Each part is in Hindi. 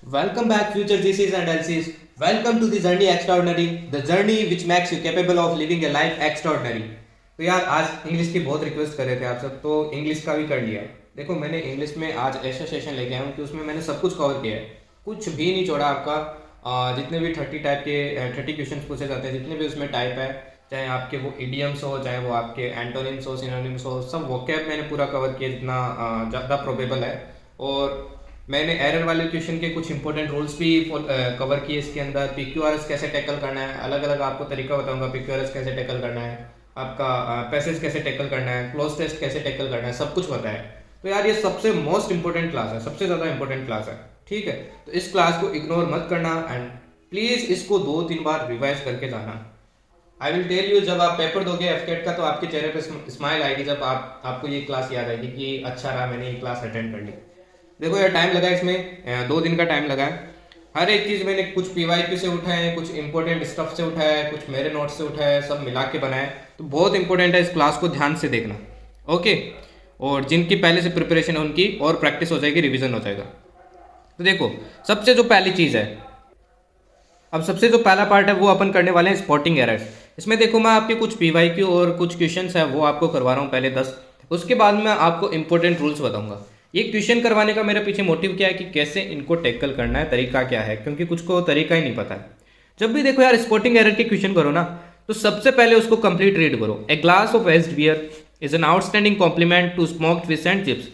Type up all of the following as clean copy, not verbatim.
Welcome back, future GCs and LCs. Welcome to the journey extraordinary, the journey which makes you capable of living a life extraordinary. तो यार आज इंग्लिश की बहुत रिक्वेस्ट कर रहे थे आप सब, तो इंग्लिश का भी कर लिया। देखो मैंने इंग्लिश में आज ऐसा सेशन लेके आया हूँ कि उसमें मैंने सब कुछ कवर किया है, कुछ भी नहीं छोड़ा आपका। जितने भी 30 टाइप के 30 क्वेश्चन पूछे जाते हैं, जितने भी उसमें टाइप है, चाहे आपके वो इडियम्स हो, चाहे वो आपके एंटोनिम्स हो, सिनोनिम्स हो, सब वोकैब मैंने पूरा कवर किया जितना ज़्यादा प्रोबेबल है। और मैंने एरर वाले क्वेश्चन के कुछ इंपॉर्टेंट रूल्स भी कवर किए इसके अंदर। PQRS कैसे टैकल करना है, अलग अलग आपको तरीका बताऊंगा। PQRS कैसे टैकल करना है, आपका पैसेज कैसे टैकल करना है, क्लोज टेस्ट कैसे टैकल करना है, सब कुछ पता है। तो यार ये सबसे मोस्ट इंपॉर्टेंट क्लास है, सबसे ज़्यादा इंपॉर्टेंट क्लास है, ठीक है। तो इस क्लास को इग्नोर मत करना एंड प्लीज़ इसको 2-3 बार रिवाइज करके जाना। आई विल टेल यू, जब आप पेपर दोगे एफकेट का तो आपके चेहरे पे स्माइल आएगी, जब आपको ये क्लास याद आएगी कि अच्छा रहा मैंने ये क्लास अटेंड कर ली। देखो यार टाइम लगा इसमें, 2 दिन का टाइम लगा है। हर एक चीज़ मैंने कुछ PYQ से उठाए हैं, कुछ इंपॉर्टेंट स्टफ से उठाया है, कुछ मेरे नोट्स से उठाया है, सब मिला के बनाया है। तो बहुत इंपॉर्टेंट है, इस क्लास को ध्यान से देखना, ओके। और जिनकी पहले से प्रिपरेशन है उनकी और प्रैक्टिस हो जाएगी, रिविजन हो जाएगा। तो देखो सबसे जो पहली चीज़ है, अब सबसे जो पहला पार्ट है वो अपन करने वाले हैं स्पॉटिंग एरर्स। इसमें देखो मैं आपके कुछ PYQ और कुछ क्वेश्चंस है वो आपको करवा रहा हूँ पहले 10। उसके बाद मैं आपको इंपॉर्टेंट रूल्स बताऊंगा। ये क्वेश्चन करवाने का मेरा पीछे मोटिव क्या है कि कैसे इनको टैकल करना है, तरीका क्या है, क्योंकि कुछ को तरीका ही नहीं पता है। जब भी देखो यार स्पॉटिंग एरर के क्वेश्चन करो ना, तो सबसे पहले उसको कंप्लीट रीड करो। A glass of aged beer is an outstanding complement to smoked fish and chips.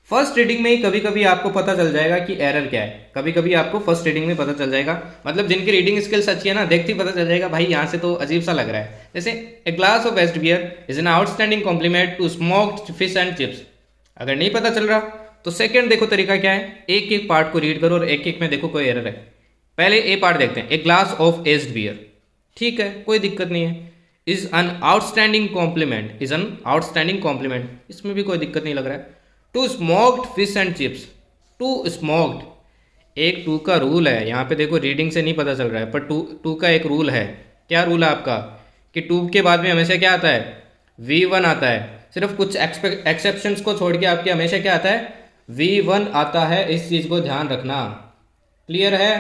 First reading में ही कभी कभी आपको पता चल जाएगा कि एरर क्या है, कभी कभी आपको फर्स्ट रीडिंग में पता चल जाएगा। मतलब जिनकी रीडिंग स्किल्स अच्छी है ना, देखते ही पता चल जाएगा भाई यहाँ से तो अजीब सा लग रहा है। जैसे a glass of aged beer is an outstanding complement to smoked fish and chips. अगर नहीं पता चल रहा तो सेकंड देखो तरीका क्या है, एक एक पार्ट को रीड करो और एक एक में देखो कोई एरर है। पहले ए पार्ट देखते हैं, a glass of aged beer, ठीक है कोई दिक्कत नहीं है। Is an outstanding complement, is an outstanding complement, इसमें भी कोई दिक्कत नहीं लग रहा है। To smoked fish and chips, to smoked, एक टू का रूल है यहाँ पे, देखो रीडिंग से नहीं पता चल रहा है पर टू का एक रूल है। क्या रूल है आपका कि टू के बाद में हमेशा क्या आता है, V1 आता है। सिर्फ कुछ एक्सेप्शंस को छोड़ के आपके हमेशा क्या आता है, V1 आता है। इस चीज़ को ध्यान रखना, क्लियर है।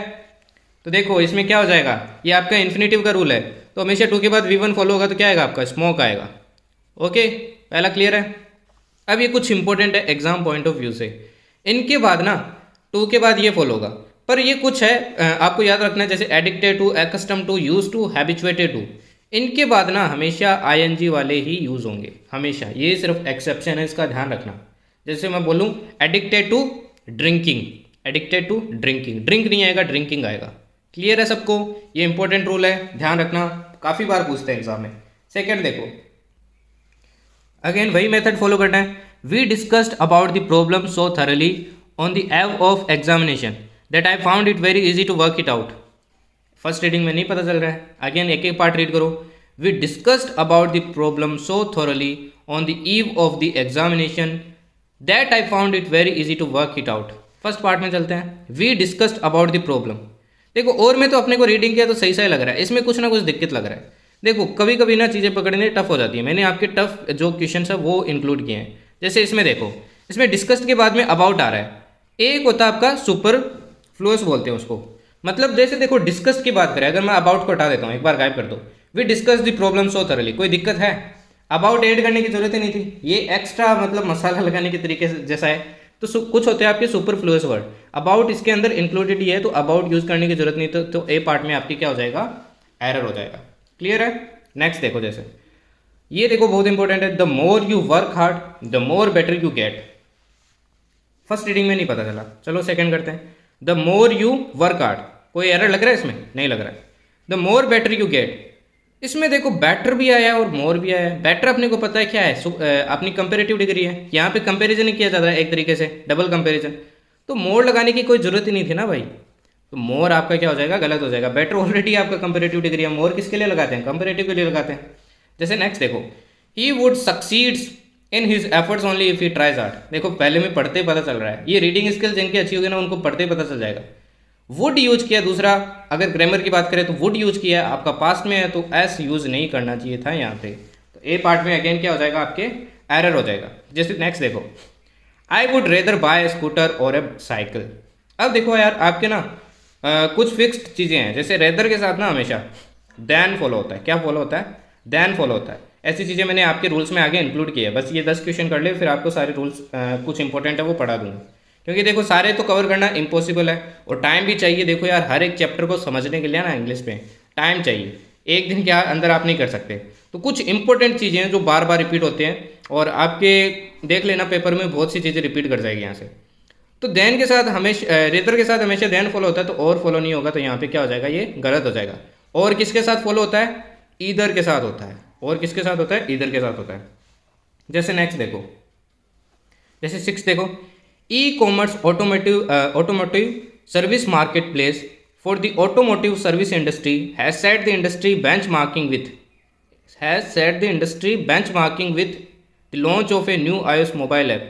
तो देखो इसमें क्या हो जाएगा, ये आपका इन्फिनेटिव का रूल है, तो हमेशा टू के बाद V1 फॉलो होगा तो क्या आएगा आपका, स्मोक आएगा। ओके पहला क्लियर है। अब ये कुछ इंपॉर्टेंट है एग्जाम पॉइंट ऑफ व्यू से। इनके बाद ना टू के बाद ये फॉलो होगा, पर ये कुछ है आपको याद रखना है, जैसे addicted to, accustomed to, used to, habituated to. इनके बाद ना हमेशा ING वाले ही यूज होंगे हमेशा, ये सिर्फ एक्सेप्शन है, इसका ध्यान रखना। जैसे मैं बोलूँ addicted to drinking, addicted to drinking, drink नहीं आएगा ड्रिंकिंग आएगा। क्लियर है सबको, ये इंपॉर्टेंट रूल है, ध्यान रखना, काफ़ी बार पूछते हैं एग्जाम में। सेकेंड देखो, अगेन वही मेथड फॉलो करना है। We discussed about the problem so thoroughly on the eve of examination that I found it very easy to work it out. First reading में नहीं पता चल रहा है, अगेन एक एक पार्ट रीड करो। We discussed about the problem so thoroughly on the eve of the examination that I found it very easy to work it out. First part में चलते हैं, we discussed about the problem. देखो और में तो अपने को रीडिंग किया तो सही सही लग रहा है, इसमें कुछ ना कुछ दिक्कत लग रहा है। देखो कभी कभी ना चीज़ें पकड़ने टफ हो जाती है, मैंने आपके टफ जो क्वेश्चन है वो इंक्लूड किए हैं। जैसे इसमें देखो, इसमें डिस्कस्ड के बाद में अबाउट आ रहा है, एक होता है आपका सुपर फ्लुअस बोलते हैं उसको। मतलब जैसे देखो डिस्कस्ड की बात करें, अगर मैं अबाउट को हटा देता हूँ, एक बार गायब कर दो, we discuss the problem so thoroughly, कोई दिक्कत है, अबाउट ऐड करने की जरूरत ही नहीं थी, ये एक्स्ट्रा मतलब मसाला लगाने के तरीके से जैसा है। तो कुछ होते हैं आपके सुपर फ्लुअस वर्ड, अबाउट इसके अंदर इंक्लूडेड ही है, तो अबाउट यूज करने की जरूरत नहीं, तो ए पार्ट में आपकी क्या हो जाएगा, एरर हो जाएगा। क्लियर है। नेक्स्ट देखो, जैसे ये देखो बहुत इंपॉर्टेंट है, the more you work hard the more better you get. First reading में नहीं पता चला, चलो सेकंड करते हैं। The more you work hard, कोई एरर लग रहा है इसमें, नहीं लग रहा है। The more better you get, इसमें देखो बेटर भी आया है और मोर भी आया है। बेटर अपने को पता है क्या है, अपनी कंपेरेटिव डिग्री है, यहाँ पे कंपेरिजन ही किया जाता है एक तरीके से, डबल कंपेरिजन। तो मोर लगाने की कोई जरूरत ही नहीं थी ना भाई, तो मोर आपका क्या हो जाएगा, गलत हो जाएगा। बेटर ऑलरेडी आपका कंपेरेटिव डिग्री है, मोर किसके लिए लगाते हैं, कंपेरेटिव के लिए लगाते हैं। जैसे नेक्स्ट देखो, he would succeeds in his efforts only if he tries hard. देखो पहले में पढ़ते ही पता चल रहा है, ये रीडिंग स्किल्स जिनकी अच्छी होगी ना उनको पढ़ते ही पता चल जाएगा। वुड यूज किया, दूसरा अगर ग्रामर की बात करें तो वुड यूज किया, आपका पास्ट में है तो एस यूज नहीं करना चाहिए था यहाँ पे। तो ए पार्ट में अगेन क्या हो जाएगा, आपके एरर हो जाएगा। जैसे नेक्स्ट देखो, I would rather buy a scooter और ए साइकिल। अब देखो यार आपके ना कुछ फिक्स्ड चीज़ें हैं, जैसे रेदर के साथ ना हमेशा देन फॉलो होता है। क्या फॉलो होता है? देन फॉलो होता है। ऐसी चीज़ें मैंने आपके रूल्स में आगे इंक्लूड किए हैं। बस ये 10 क्वेश्चन कर ले, फिर आपको सारे रूल्स कुछ इंपॉर्टेंट है वो पढ़ा दूंगा, क्योंकि देखो सारे तो कवर करना इम्पॉसिबल है और टाइम भी चाहिए। देखो यार हर एक चैप्टर को समझने के लिए ना इंग्लिश में टाइम चाहिए, एक दिन के अंदर आप नहीं कर सकते। तो कुछ इंपॉर्टेंट चीज़ें हैं जो बार बार रिपीट होते हैं, और आपके देख लेना पेपर में बहुत सी चीज़ें रिपीट कर जाएगी यहाँ से। तो देन के साथ हमेशा रेदर के साथ हमेशा देन फॉलो होता है, तो और फॉलो नहीं होगा, तो यहाँ पे क्या हो जाएगा? ये गलत हो जाएगा। और किसके साथ फॉलो होता है? ईदर के साथ होता है। और किसके साथ होता है? ईदर के साथ होता है। जैसे नेक्स्ट देखो, जैसे 6 देखो, e commerce automotive service market place for the automotive service industry has set the industry benchmarking with the launch of a new iOS mobile app.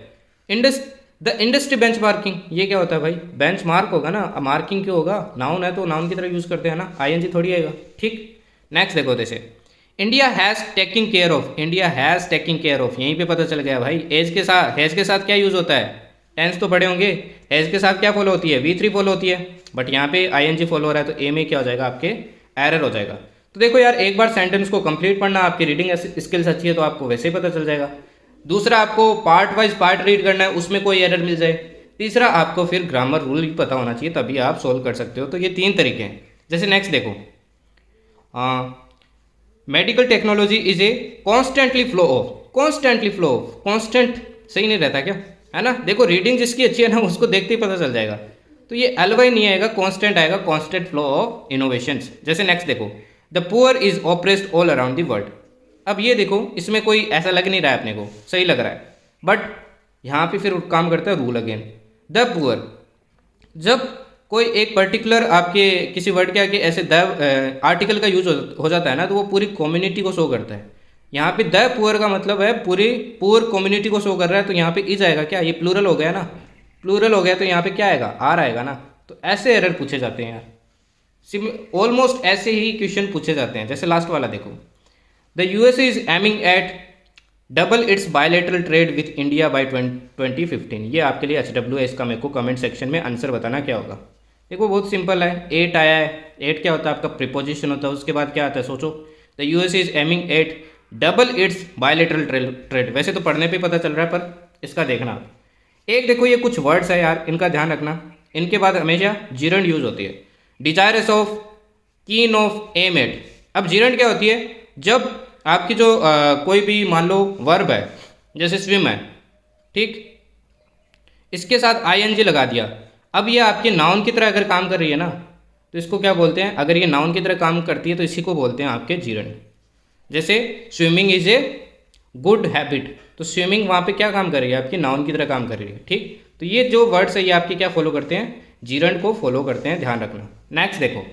The industry benchmarking, ये क्या होता है भाई? बेंचमार्क होगा ना, मार्किंग क्यों होगा? नाउन है तो नाउन की तरह यूज़ करते हैं ना, आईएनजी थोड़ी आएगा। ठीक, नेक्स्ट देखो, जैसे India has taking care of, यहीं पे पता चल गया भाई। हैज़ के साथ क्या यूज़ होता है? टेंस तो पढ़े होंगे। हैज़ के साथ क्या फॉलो होती है? V3 फॉलो होती है, बट यहाँ पे आईएनजी फॉलो हो रहा है, तो ए में क्या हो जाएगा? आपके एरर हो जाएगा। तो देखो यार एक बार सेंटेंस को कंप्लीट पढ़ना, आपकी रीडिंग स्किल्स अच्छी है तो आपको वैसे ही पता चल जाएगा। दूसरा, आपको पार्ट वाइज पार्ट रीड करना है, उसमें कोई एरर मिल जाए। तीसरा, आपको फिर ग्रामर रूल भी पता होना चाहिए, तभी आप सोल्व कर सकते हो। तो ये 3 तरीके हैं। जैसे नेक्स्ट देखो, medical technology is a constant सही नहीं रहता क्या? है ना? देखो रीडिंग जिसकी अच्छी है ना उसको देखते ही पता चल जाएगा। तो ये एलवाई नहीं आएगा, कॉन्स्टेंट आएगा, कॉन्स्टेंट फ्लो ऑफ इनोवेशंस। जैसे नेक्स्ट देखो, the poor is oppressed all around the world. अब ये देखो, इसमें कोई ऐसा लग नहीं रहा है अपने को, सही लग रहा है, बट यहाँ पे फिर काम करता है रूल अगेन। द पुअर, जब कोई एक पर्टिकुलर आपके किसी वर्ड के आगे ऐसे द आर्टिकल का यूज हो जाता है ना, तो वो पूरी कम्युनिटी को शो करता है। यहाँ पे द पुअर का मतलब है पूरी पुअर कम्युनिटी को शो कर रहा है, तो यहाँ पे इज आएगा क्या? ये प्लूरल हो गया ना, प्लूरल हो गया तो यहाँ पे क्या आएगा? आर आएगा ना। तो ऐसे एरर पूछे जाते हैं यार, ऑलमोस्ट ऐसे ही क्वेश्चन पूछे जाते हैं। जैसे लास्ट वाला देखो, the USA is aiming at double it's bilateral trade with India by 2015। ये आपके लिए HW है, इसका मेरे को कमेंट सेक्शन में आंसर बताना क्या होगा। देखो बहुत सिंपल है, 8 आया है। 8 क्या होता है? आपका प्रीपोजिशन होता है, उसके बाद क्या आता है? सोचो, the USA is aiming at double it's bilateral trade. वैसे तो पढ़ने पे पता चल रहा है, पर इसका देखना। एक देखो, ये कुछ वर्ड्स है यार, इनका ध्यान रखना। इनके बाद हमेशा जीरंड यूज होती है। डिजायरस ऑफ, कीन ऑफ, एम एट। अब जीरंड क्या होती है? जब आपकी जो कोई भी मान लो वर्ब है, जैसे स्विम है, ठीक, इसके साथ आईएनजी लगा दिया। अब ये आपके नाउन की तरह अगर काम कर रही है ना, तो इसको क्या बोलते हैं? अगर ये नाउन की तरह काम करती है तो इसी को बोलते हैं आपके जीरंड। जैसे swimming is a good habit, तो स्विमिंग वहाँ पे क्या काम कर रही है? आपकी नाउन की तरह काम कर रही है। ठीक, तो ये जो वर्ड्स है ये आपके क्या फॉलो करते हैं? जीरंड को फॉलो करते हैं, ध्यान रखना। नेक्स्ट देखो,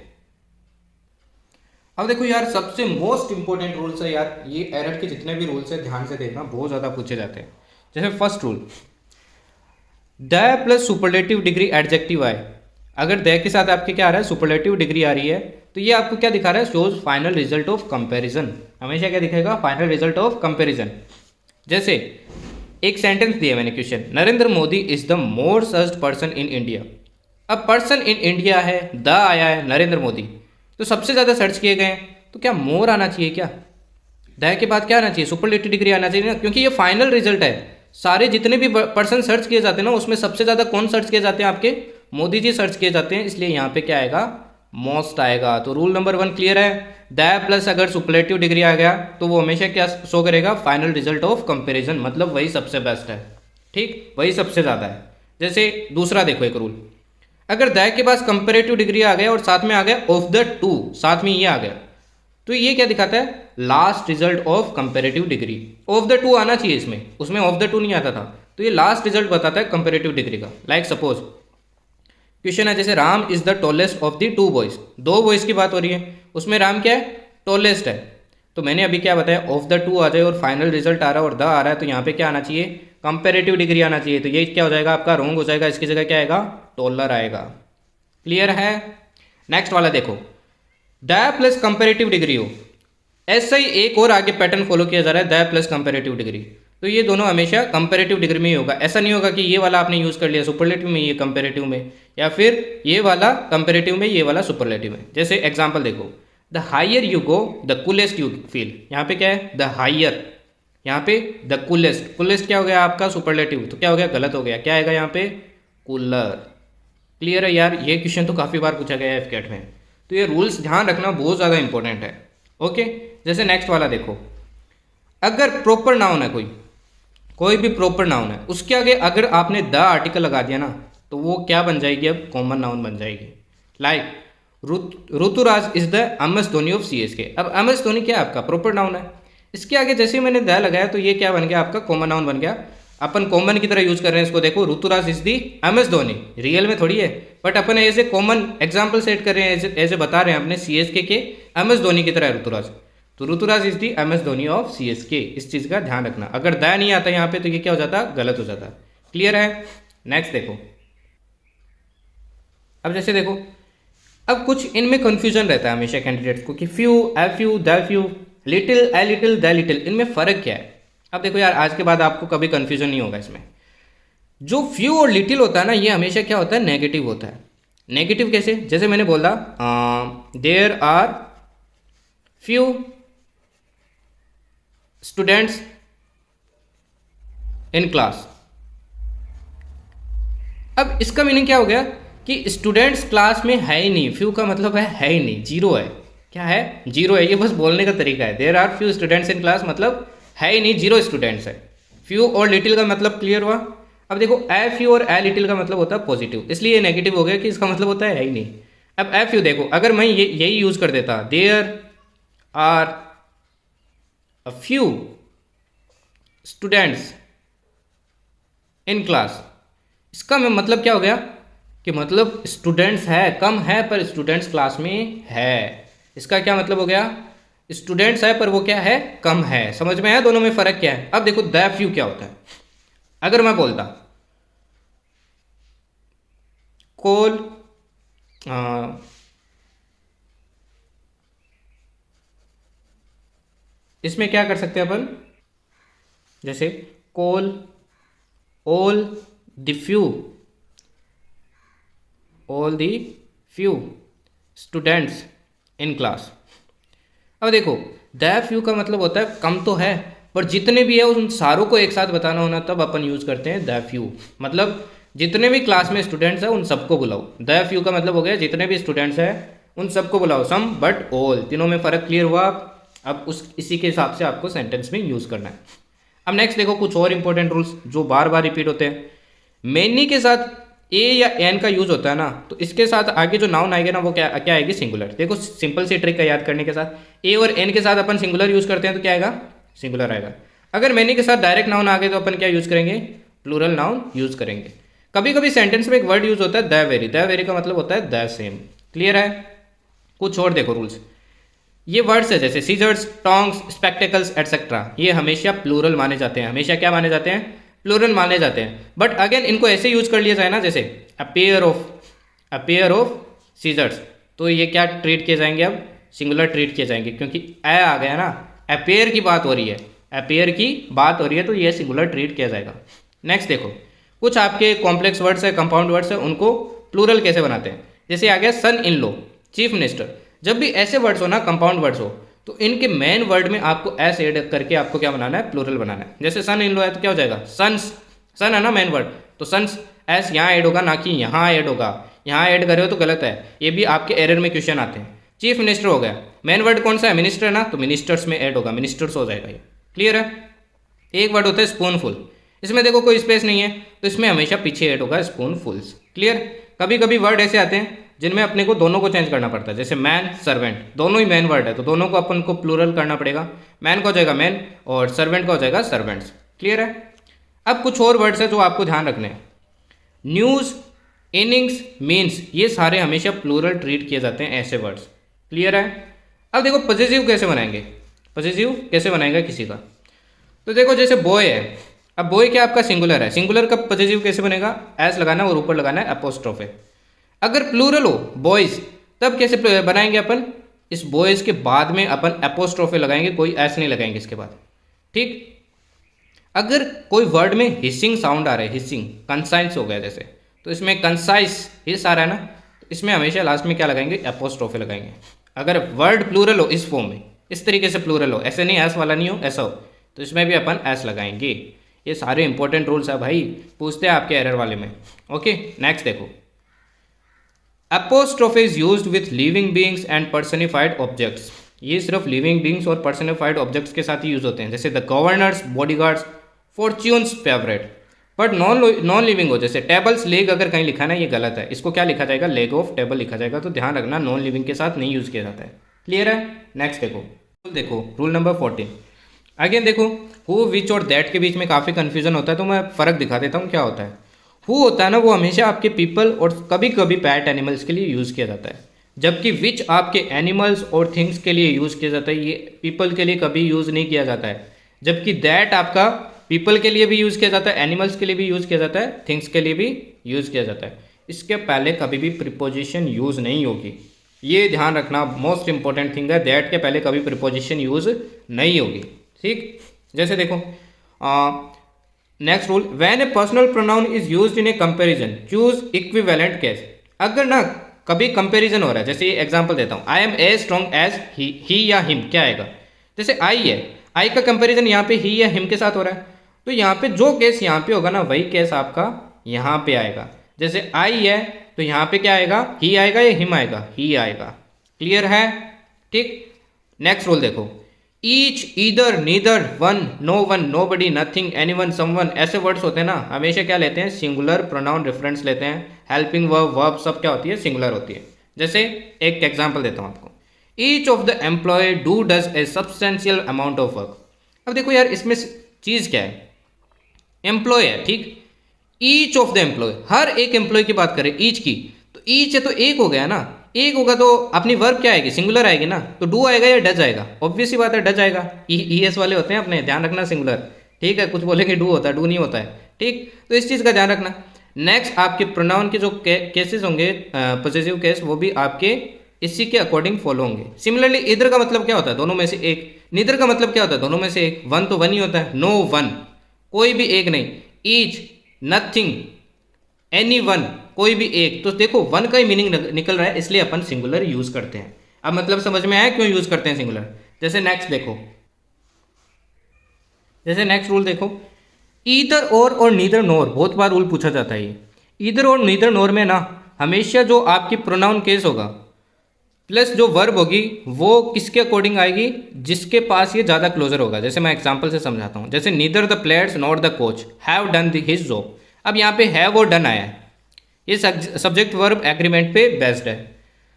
अब देखो यार सबसे मोस्ट इंपॉर्टेंट रूल्स है यार, ये एरर के जितने भी रूल्स है ध्यान से देखना, बहुत ज़्यादा पूछे जाते हैं। जैसे first rule, the plus superlative degree adjective आए। अगर द के साथ आपके क्या आ रहा है? सुपरलेटिव डिग्री आ रही है, तो ये आपको क्या दिखा रहा है? Shows final result of comparison. हमेशा क्या दिखेगा? Final result of comparison. जैसे एक सेंटेंस दिया मैंने question, Narendra Modi is the more searched person in India. अब पर्सन इन इंडिया है, द आया है, नरेंद्र मोदी, तो सबसे ज़्यादा सर्च किए गए हैं, तो क्या मोर आना चाहिए? क्या द के बाद क्या आना चाहिए? सुपरलेटिव डिग्री आना चाहिए ना, क्योंकि ये फाइनल रिजल्ट है। सारे जितने भी पर्सन सर्च किए जाते हैं ना, उसमें सबसे ज़्यादा कौन सर्च किए जाते हैं? आपके मोदी जी सर्च किए जाते हैं, इसलिए यहाँ पे क्या आएगा? मोस्ट आएगा। तो रूल नंबर 1 क्लियर है। द प्लस अगर सुपरलेटिव डिग्री आ गया तो वो हमेशा क्या शो करेगा? फाइनल रिजल्ट ऑफ कंपैरिजन, मतलब वही सबसे बेस्ट है। ठीक, वही सबसे ज़्यादा है। जैसे दूसरा देखो एक रूल, अगर द के पास कंपैरेटिव डिग्री आ गया और साथ में आ गया ऑफ द टू, साथ में ये आ गया, तो ये क्या दिखाता है? Last result of comparative degree. Of the two आना चाहिए इसमें, उसमें ऑफ द टू नहीं आता था, तो ये लास्ट रिजल्ट बताता है कंपैरेटिव डिग्री का। लाइक सपोज क्वेश्चन है, जैसे Ram is the tallest of the 2 boys. 2 boys की बात हो रही है, उसमें राम क्या है? टॉलेस्ट है। तो मैंने अभी क्या बताया? ऑफ द 2 आ जाए और फाइनल रिजल्ट आ रहा है और द आ रहा है, तो यहाँ पे क्या आना चाहिए? कंपैरेटिव डिग्री आना चाहिए। तो ये क्या हो जाएगा? आपका रॉन्ग हो जाएगा, इसकी जगह क्या आएगा? टॉलर आएगा। क्लियर है? नेक्स्ट वाला देखो, द प्लस कंपैरेटिव डिग्री हो, ऐसा ही एक और आगे पैटर्न फॉलो किया जा रहा है, द प्लस कंपैरेटिव डिग्री। तो ये दोनों हमेशा कंपैरेटिव डिग्री में ही होगा। ऐसा नहीं होगा कि ये वाला आपने यूज़ कर लिया सुपरलेटिव में, ये कंपैरेटिव में, या फिर ये वाला कंपेरेटिव में, ये वाला सुपरलेटिव में। जैसे एग्जांपल देखो, the higher you go the coolest you feel. यहाँ पे क्या है, द हायर, यहाँ पे द कूलेस्ट। कूलेस्ट क्या हो गया आपका सुपरलेटिव, तो क्या हो गया, गलत हो गया। क्या आएगा यहाँ पे, कूलर। क्लियर है यार, ये क्वेश्चन तो काफ़ी बार पूछा गया है एफकेट में, तो ये रूल्स ध्यान रखना बहुत ज़्यादा इंपॉर्टेंट है। ओके, जैसे नेक्स्ट वाला देखो, अगर प्रॉपर नाउन है कोई भी प्रॉपर नाउन है, उसके आगे अगर आपने द आर्टिकल लगा दिया ना, तो वो क्या बन जाएगी, अब कॉमन नाउन बन जाएगी। Like Rituraj is the M S Dhoni of CSK। अब एम एस धोनी क्या है आपका प्रॉपर नाउन है, इसके आगे जैसे ही मैंने द लगाया तो ये क्या बन गया आपका कॉमन नाउन बन गया। अपन कॉमन की तरह यूज कर रहे हैं इसको। देखो Rituraj is the MS Dhoni, real में थोड़ी है, बट अपन ऐसे कॉमन एग्जाम्पल सेट कर रहे हैं, ऐसे बता रहे हैं अपने CSK के MS धोनी की तरह है ऋतुराज, तो Rituraj is the MS Dhoni of CSK। इस चीज़ का ध्यान रखना, अगर द नहीं आता यहाँ पे तो ये क्या हो जाता, गलत हो जाता। क्लियर है। नेक्स्ट देखो, अब जैसे देखो, अब कुछ इनमें कंफ्यूजन रहता है हमेशा कैंडिडेट्स को कि few, a few, the few, little, a little, the little, इनमें फ़र्क क्या है। अब देखो यार, आज के बाद आपको कभी कंफ्यूजन नहीं होगा इसमें। जो फ्यू और लिटिल होता है ना, ये हमेशा क्या होता है, नेगेटिव होता है। नेगेटिव कैसे, जैसे मैंने बोला there are few students in class. अब इसका मीनिंग क्या हो गया कि स्टूडेंट्स क्लास में है ही नहीं। फ्यू का मतलब है ही नहीं, जीरो है। क्या है, जीरो है। ये बस बोलने का तरीका है। There are few students in class मतलब है ही नहीं, जीरो स्टूडेंट्स है। फ्यू और लिटिल का मतलब क्लियर हुआ। अब देखो, ए फ्यू और ए लिटिल का मतलब होता है पॉजिटिव, इसलिए ये नेगेटिव हो गया कि इसका मतलब होता है ही नहीं। अब ए फ्यू देखो, अगर मैं यही यूज कर देता, there are a few students in class, इसका मतलब क्या हो गया कि मतलब स्टूडेंट्स है, कम है पर स्टूडेंट्स क्लास में है। इसका क्या मतलब हो गया, स्टूडेंट्स है पर वो क्या है, कम है। समझ में है दोनों में फ़र्क क्या है। अब देखो द फ्यू क्या होता है। अगर मैं बोलता कॉल इसमें क्या कर सकते हैं अपन, जैसे call all the few, all the few students in class. अब देखो, द फ्यू का मतलब होता है कम तो है, पर जितने भी है उन सारों को एक साथ बताना होना, तब अपन यूज करते हैं द फ्यू। मतलब जितने भी क्लास में स्टूडेंट्स हैं उन सबको बुलाओ। द फ्यू का मतलब हो गया जितने भी स्टूडेंट्स हैं उन सबको बुलाओ, सम बट ऑल। तीनों में फ़र्क क्लियर हुआ। अब इसी के हिसाब से आपको सेंटेंस में यूज़ करना है। अब नेक्स्ट देखो, कुछ और इंपॉर्टेंट रूल्स जो बार बार रिपीट होते हैं। मेनी के साथ ए या एन का यूज होता है ना, तो इसके साथ आगे जो नाउन आएगा ना, वो क्या आएगी, सिंगुलर। देखो सिंपल सी ट्रिक है याद करने के साथ। ए और एन के साथ अपन सिंगुलर यूज करते हैं तो क्या आएगा, सिंगुलर आएगा। अगर मेनी के साथ डायरेक्ट नाउन आ गए तो अपन क्या यूज करेंगे, प्लूरल नाउन यूज करेंगे। कभी कभी सेंटेंस में एक वर्ड यूज होता है द वेरी। द वेरी का मतलब होता है द सेम। क्लियर है। कुछ और देखो रूल्स। ये वर्ड्स है जैसे सीजर्स, टोंग्स, स्पेक्टेकल्स एटसेट्रा, ये हमेशा प्लूरल माने जाते हैं। हमेशा क्या माने जाते हैं, प्लूरल माने जाते हैं। बट अगेन इनको ऐसे यूज कर लिया जाए ना, जैसे अ पेयर ऑफ सीजर्स, तो ये क्या ट्रीट किए जाएंगे, अब सिंगुलर ट्रीट किए जाएंगे, क्योंकि ए आ गया ना, अपेयर की बात हो रही है, अपेयर की बात हो रही है, तो ये सिंगुलर ट्रीट किया जाएगा। नेक्स्ट देखो, कुछ आपके कॉम्प्लेक्स वर्ड्स है, कंपाउंड वर्ड्स है, उनको प्लूरल कैसे बनाते हैं। जैसे आ गया सन इन लॉ, चीफ मिनिस्टर। जब भी ऐसे वर्ड्स हो ना, कंपाउंड वर्ड्स हो, तो इनके मेन वर्ड में आपको एस ऐड करके आपको क्या बनाना है, प्लूरल बनाना है। जैसे सन इन लॉ है तो क्या हो जाएगा, सन्स, सन है ना मेन वर्ड, तो सन्स एस यहाँ ऐड होगा, ना कि यहाँ ऐड होगा। यहाँ ऐड करे हो तो गलत है, ये भी आपके एरर में क्वेश्चन आते हैं। चीफ मिनिस्टर हो गया, मेन वर्ड कौन सा है, मिनिस्टर है ना, तो मिनिस्टर्स में ऐड होगा, मिनिस्टर्स हो जाएगा ये। क्लियर है। एक वर्ड होता है स्पूनफुल, इसमें देखो कोई स्पेस नहीं है, तो इसमें हमेशा पीछे ऐड होगा स्पूनफुल्स। क्लियर। कभी कभी वर्ड ऐसे आते हैं जिनमें अपने को दोनों को चेंज करना पड़ता है, जैसे मैन, सर्वेंट, दोनों ही मैन वर्ड है, तो दोनों को अपन को प्लूरल करना पड़ेगा। मैन का हो जाएगा मैन और सर्वेंट का हो जाएगा सर्वेंट्स। क्लियर है। अब कुछ और वर्ड्स है जो आपको ध्यान रखने हैं। न्यूज़, इनिंग्स, मीन्स, ये सारे हमेशा प्लूरल ट्रीट किए जाते हैं ऐसे वर्ड्स। क्लियर है। अब देखो पॉजिटिव कैसे बनाएंगे, पॉजिटिव कैसे बनाएगा किसी का, तो देखो जैसे बॉय है, अब बॉय क्या आपका सिंगुलर है, सिंगुलर का पॉजिटिव कैसे बनेगा, एस लगाना और ऊपर लगाना है अपोस्ट्रोफ है। अगर प्लूरल हो बॉयज, तब कैसे बनाएंगे अपन, इस बॉयज के बाद में अपन अपोस्ट्रोफे लगाएंगे, कोई एस नहीं लगाएंगे इसके बाद। ठीक। अगर कोई वर्ड में हिसिंग साउंड आ रहा है, हिसिंग कंसाइंस हो गया जैसे, तो इसमें कंसाइज ये सारा है ना, तो इसमें हमेशा लास्ट में क्या लगाएंगे, एपोस्ट्रोफी लगाएंगे। अगर वर्ड प्लूरल हो इस फॉर्म में, इस तरीके से प्लूरल हो, ऐसे नहीं एस वाला नहीं हो, ऐसा हो, तो इसमें भी अपन एस लगाएंगे। ये सारे इंपॉर्टेंट रूल्स है भाई, पूछते हैं आपके एरर वाले में। ओके, नेक्स्ट देखो, apostrophe is used with living beings and personified objects. ये सिर्फ लिविंग बीइंग्स और पर्सनिफाइड ऑब्जेक्ट्स के साथ ही यूज होते हैं, जैसे the governors, bodyguards, fortunes favourite. But non living हो, जैसे टेबल्स लेग अगर कहीं लिखा ना, ये गलत है, इसको क्या लिखा जाएगा, लेग ऑफ टेबल लिखा जाएगा। तो ध्यान रखना, नॉन लिविंग के साथ नहीं यूज किया जाता है। क्लियर है? नेक्स्ट देखो रूल नंबर 14। अगेन देखो, हु, विच और दैट के बीच में काफ़ी कन्फ्यूजन होता है, तो मैं फ़र्क दिखा देता हूँ क्या होता है। हु होता है ना, वो हमेशा आपके पीपल और कभी कभी पैट एनिमल्स के लिए यूज़ किया जाता है, जबकि विच आपके एनिमल्स और थिंग्स के लिए यूज़ किया जाता है, ये पीपल के लिए कभी यूज़ नहीं किया जाता है। जबकि दैट आपका पीपल के लिए भी यूज़ किया जाता है, एनिमल्स के लिए भी यूज़ किया जाता है, थिंग्स के लिए भी यूज़ किया जाता है। इसके पहले कभी भी प्रीपोजिशन यूज़ नहीं होगी, ये ध्यान रखना, मोस्ट इंपॉर्टेंट थिंग है। दैट के पहले कभी प्रीपोजिशन यूज़ नहीं होगी, ठीक। जैसे देखो next rule, when A personal pronoun is used in A comparison choose equivalent case. अगर ना कभी कंपैरिजन हो रहा है, जैसे ये एग्जांपल देता हूँ, I am as strong as he या हिम, क्या आएगा, जैसे आई है, आई का कंपैरिजन यहाँ पे ही या हिम के साथ हो रहा है, तो यहाँ पे जो केस यहाँ पे होगा ना, वही केस आपका यहाँ पे आएगा। जैसे आई है तो यहाँ पे क्या आएगा, ही आएगा या हिम आएगा, ही आएगा। क्लियर है? ठीक। नेक्स्ट रूल देखो, each, either, neither, one, no one, nobody, nothing, anyone, someone, ऐसे वर्ड्स होते हैं ना, हमेशा क्या लेते हैं, सिंगुलर प्रोनाउन रेफरेंस लेते हैं। हेल्पिंग वर्ब, वर्ब सब क्या होती है, सिंगुलर होती है। जैसे एक एग्जांपल देता हूँ आपको, each of the employ do does a substantial amount of work. अब देखो यार, इसमें चीज़ क्या है, एम्प्लॉय है, ठीक, ईच ऑफ द एम्प्लॉय, हर एक एम्प्लॉय की बात करें ईच की, तो ईच है तो एक हो गया ना, एक होगा तो अपनी वर्ब क्या आएगी, सिंगुलर आएगी ना, तो डू आएगा या डज आएगा, ऑब्वियस ही बात है, डज आएगा। ई एस वाले होते हैं अपने, ध्यान रखना, सिंगुलर, ठीक है, कुछ बोलेंगे डू होता है, डू नहीं होता है, ठीक, तो इस चीज़ का ध्यान रखना। नेक्स्ट, आपके प्रोनाउन के जो केसेस होंगे, पॉसेसिव केस, वो भी आपके इसी के अकॉर्डिंग फॉलो होंगे। सिमिलरली इधर का मतलब क्या होता है, दोनों में से एक, नीदर का मतलब क्या होता है, दोनों में से एक, वन तो वन ही होता है, नो वन, कोई भी एक नहीं, ईच, नथिंग, एनी वन, कोई भी एक, तो देखो वन का ही मीनिंग निकल रहा है, इसलिए अपन सिंगुलर यूज करते हैं। अब मतलब समझ में आया क्यों यूज करते हैं सिंगुलर। जैसे नेक्स्ट देखो, जैसे नेक्स्ट रूल देखो, ईदर और नीदर नोर, बहुत बार रूल पूछा जाता है ये। ईदर और नीदर नोर में ना हमेशा जो आपकी प्रोनाउन केस होगा प्लस जो वर्ब होगी वो किसके अकॉर्डिंग आएगी, जिसके पास ये ज़्यादा क्लोजर होगा। जैसे मैं एग्जांपल से समझाता हूँ, जैसे neither the players not the coach have done his job. अब यहाँ पे हैव और डन आया है, ये सब्जेक्ट वर्ब एग्रीमेंट पे बेस्ड है।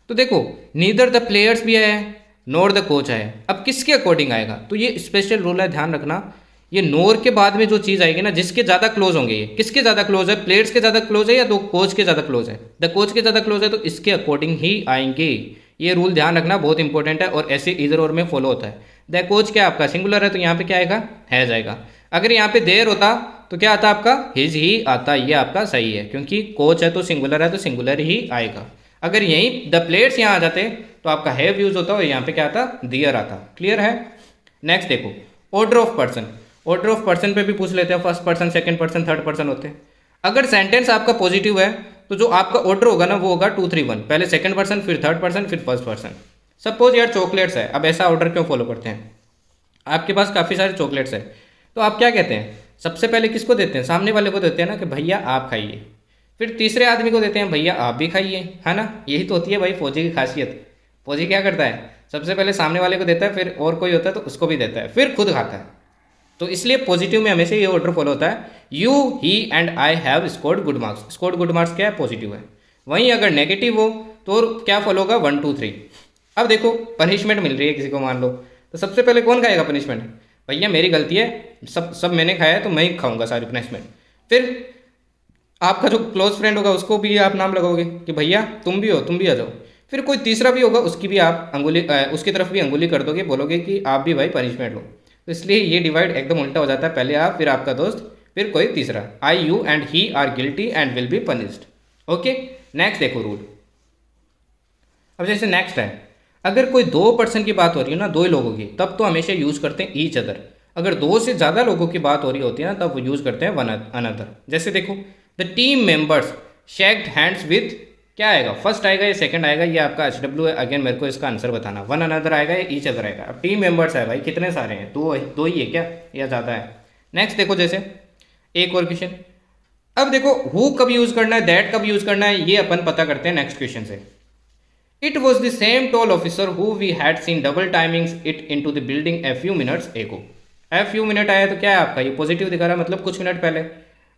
तो देखो नीदर द प्लेयर्स भी आया है, नॉट द कोच आया है, अब किसके अकॉर्डिंग आएगा, तो ये स्पेशल रूल है, ध्यान रखना। ये नोर के बाद में जो चीज़ आएगी ना, जिसके ज़्यादा क्लोज होंगे, ये किसके ज़्यादा क्लोज है, प्लेयर्स के ज़्यादा क्लोज है या तो कोच के ज़्यादा क्लोज है, द कोच के ज़्यादा क्लोज है, तो इसके अकॉर्डिंग ही आएंगे। ये रूल ध्यान रखना, बहुत इंपॉर्टेंट है, और ऐसे इधर और में फॉलो होता है। द कोच क्या आपका सिंगुलर है, तो यहाँ पे क्या आएगा, है जाएगा। अगर यहाँ पे देर होता तो क्या आता आपका, हिज ही आता, ये आपका सही है, क्योंकि कोच है तो सिंगुलर है, तो सिंगुलर ही आएगा। अगर यहीं द प्लेयर्स यहाँ आ जाते तो आपका हैव यूज होता और यहाँ पे क्या आता, दियर आता। क्लियर है? नेक्स्ट देखो, order of person. Order of person पे भी पूछ लेते हैं, first person, second person, third person होते हैं। अगर सेंटेंस आपका पॉजिटिव है तो जो आपका ऑर्डर होगा ना वो होगा 2 3 1, पहले सेकंड पर्सन, फिर थर्ड पर्सन, फिर फर्स्ट पर्सन। सपोज यार चॉकलेट्स है, अब ऐसा ऑर्डर क्यों फॉलो करते हैं, आपके पास काफ़ी सारे चॉकलेट्स है, तो आप क्या कहते हैं, सबसे पहले किसको देते हैं, सामने वाले को देते हैं ना कि भैया आप खाइए, फिर तीसरे आदमी को देते हैं भैया आप भी खाइए, है ना। यही तो होती है भाई फौजी की खासियत। फौजी क्या करता है, सबसे पहले सामने वाले को देता है, फिर और कोई होता है तो उसको भी देता है, फिर खुद खाता है। तो इसलिए पॉजिटिव में हमेशा ये ऑर्डर फॉलो होता है, you, he and I have scored good marks. Scored good marks क्या है, पॉजिटिव है। वहीं अगर नेगेटिव हो तो क्या फॉलो होगा, 1 2 3। अब देखो पनिशमेंट मिल रही है किसी को, मान लो, तो सबसे पहले कौन खाएगा पनिशमेंट, भैया मेरी गलती है, सब मैंने खाया है तो मैं ही खाऊंगा सारी पनिशमेंट। फिर आपका जो क्लोज फ्रेंड होगा उसको भी आप नाम लगाओगे कि भैया तुम भी हो, तुम भी आ जाओ। फिर कोई तीसरा भी होगा, उसकी भी आप उसकी तरफ भी अंगुली कर दोगे, बोलोगे कि आप भी भाई पनिशमेंट लो। तो इसलिए ये डिवाइड एकदम उल्टा हो जाता है, पहले आप, फिर आपका दोस्त, फिर कोई तीसरा। I, you and he are guilty and will be punished. Okay, next देखो रूल। अब जैसे नेक्स्ट है, अगर कोई 2 पर्सन की बात हो रही है ना, 2 लोगों की, तब तो हमेशा यूज करते हैं ईच अदर। अगर 2 से ज़्यादा लोगों की बात हो रही होती है ना, तब वो यूज करते हैं वन अनदर। जैसे देखो, the team members shaked hands with, क्या आएगा, फर्स्ट आएगा या सेकंड आएगा, ये आपका HW है। अगेन मेरे को इसका आंसर बताना, वन अनदर आएगा या ईच अदर आएगा। अब टीम मेंबर्स है भाई, कितने सारे हैं, दो ही है क्या या ज़्यादा है। नेक्स्ट देखो, जैसे एक और क्वेश्चन। अब देखो हु कब यूज़ करना है, दैट कब यूज़ करना है, ये अपन पता करते हैं नेक्स्ट क्वेश्चन से। It was the same tall officer who we had seen double timings it into the building a few minutes ago. A few minute आया तो क्या है आपका, ये पॉजिटिव दिखा रहा है, मतलब कुछ मिनट पहले।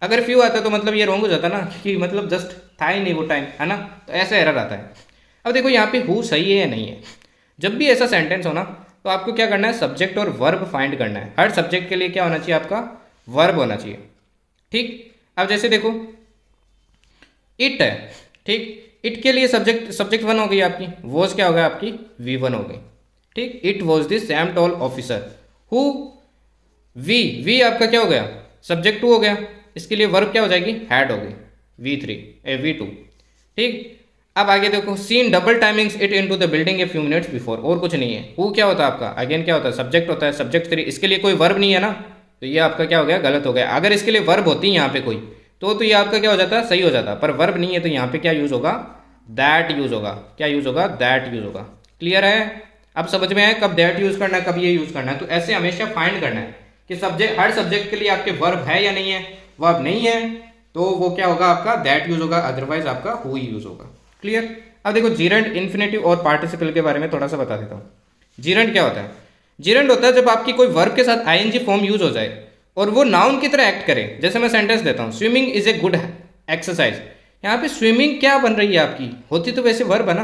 अगर फ्यू आता तो मतलब ये रॉन्ग हो जाता ना, कि मतलब जस्ट था ही नहीं वो टाइम, है ना, तो ऐसा एरर आता है। अब देखो यहाँ पे हु सही है या नहीं है। जब भी ऐसा सेंटेंस हो ना, तो आपको क्या करना है, सब्जेक्ट और वर्ब फाइंड करना है। हर सब्जेक्ट के लिए क्या होना चाहिए, आपका वर्ब होना चाहिए। ठीक, अब जैसे देखो इट है, ठीक, इट के लिए सब्जेक्ट वन हो गई आपकी, वॉज क्या हो गया आपकी, V1 हो गई। ठीक, it was the same tall officer who, we आपका क्या हो गया, सब्जेक्ट 2 हो गया, इसके लिए वर्ब क्या हो जाएगी, हैड हो गई, V2। ठीक, अब आगे देखो, seen double timings it into the building a few minutes before, और कुछ नहीं है। हु क्या होता है आपका, अगेन क्या होता है, सब्जेक्ट होता है, सब्जेक्ट 3, इसके लिए कोई वर्ब नहीं है ना, तो ये आपका क्या हो गया, गलत हो गया। अगर इसके लिए वर्ब होती है यहाँ पे कोई, तो ये आपका क्या हो जाता है, सही हो जाता, पर वर्ब नहीं है तो यहाँ पे क्या यूज़ होगा, दैट यूज़ होगा। क्या यूज़ होगा, दैट यूज़ होगा। क्लियर है, अब समझ में आया कब दैट यूज़ करना है, कब ये यूज़ करना है। तो ऐसे हमेशा फाइंड करना है कि सब्जेक्ट, हर सब्जेक्ट के लिए आपके वर्ब है या नहीं है। वर्ब नहीं है तो वो क्या होगा, आपका दैट यूज़ होगा, अदरवाइज आपका हु यूज़ होगा। क्लियर। अब देखो जीरेंड, इन्फिनेटिव और पार्टिसिपल के बारे में थोड़ा सा बता देता हूँ। जीरेंड क्या होता है, जीरेंड होता है जब आपकी कोई वर्ब के साथ ING फॉर्म यूज हो जाए और वो नाउन की तरह एक्ट करे। जैसे मैं सेंटेंस देता हूँ, swimming is a good exercise. यहाँ पे स्विमिंग क्या बन रही है आपकी, होती तो वैसे वर्ब है ना,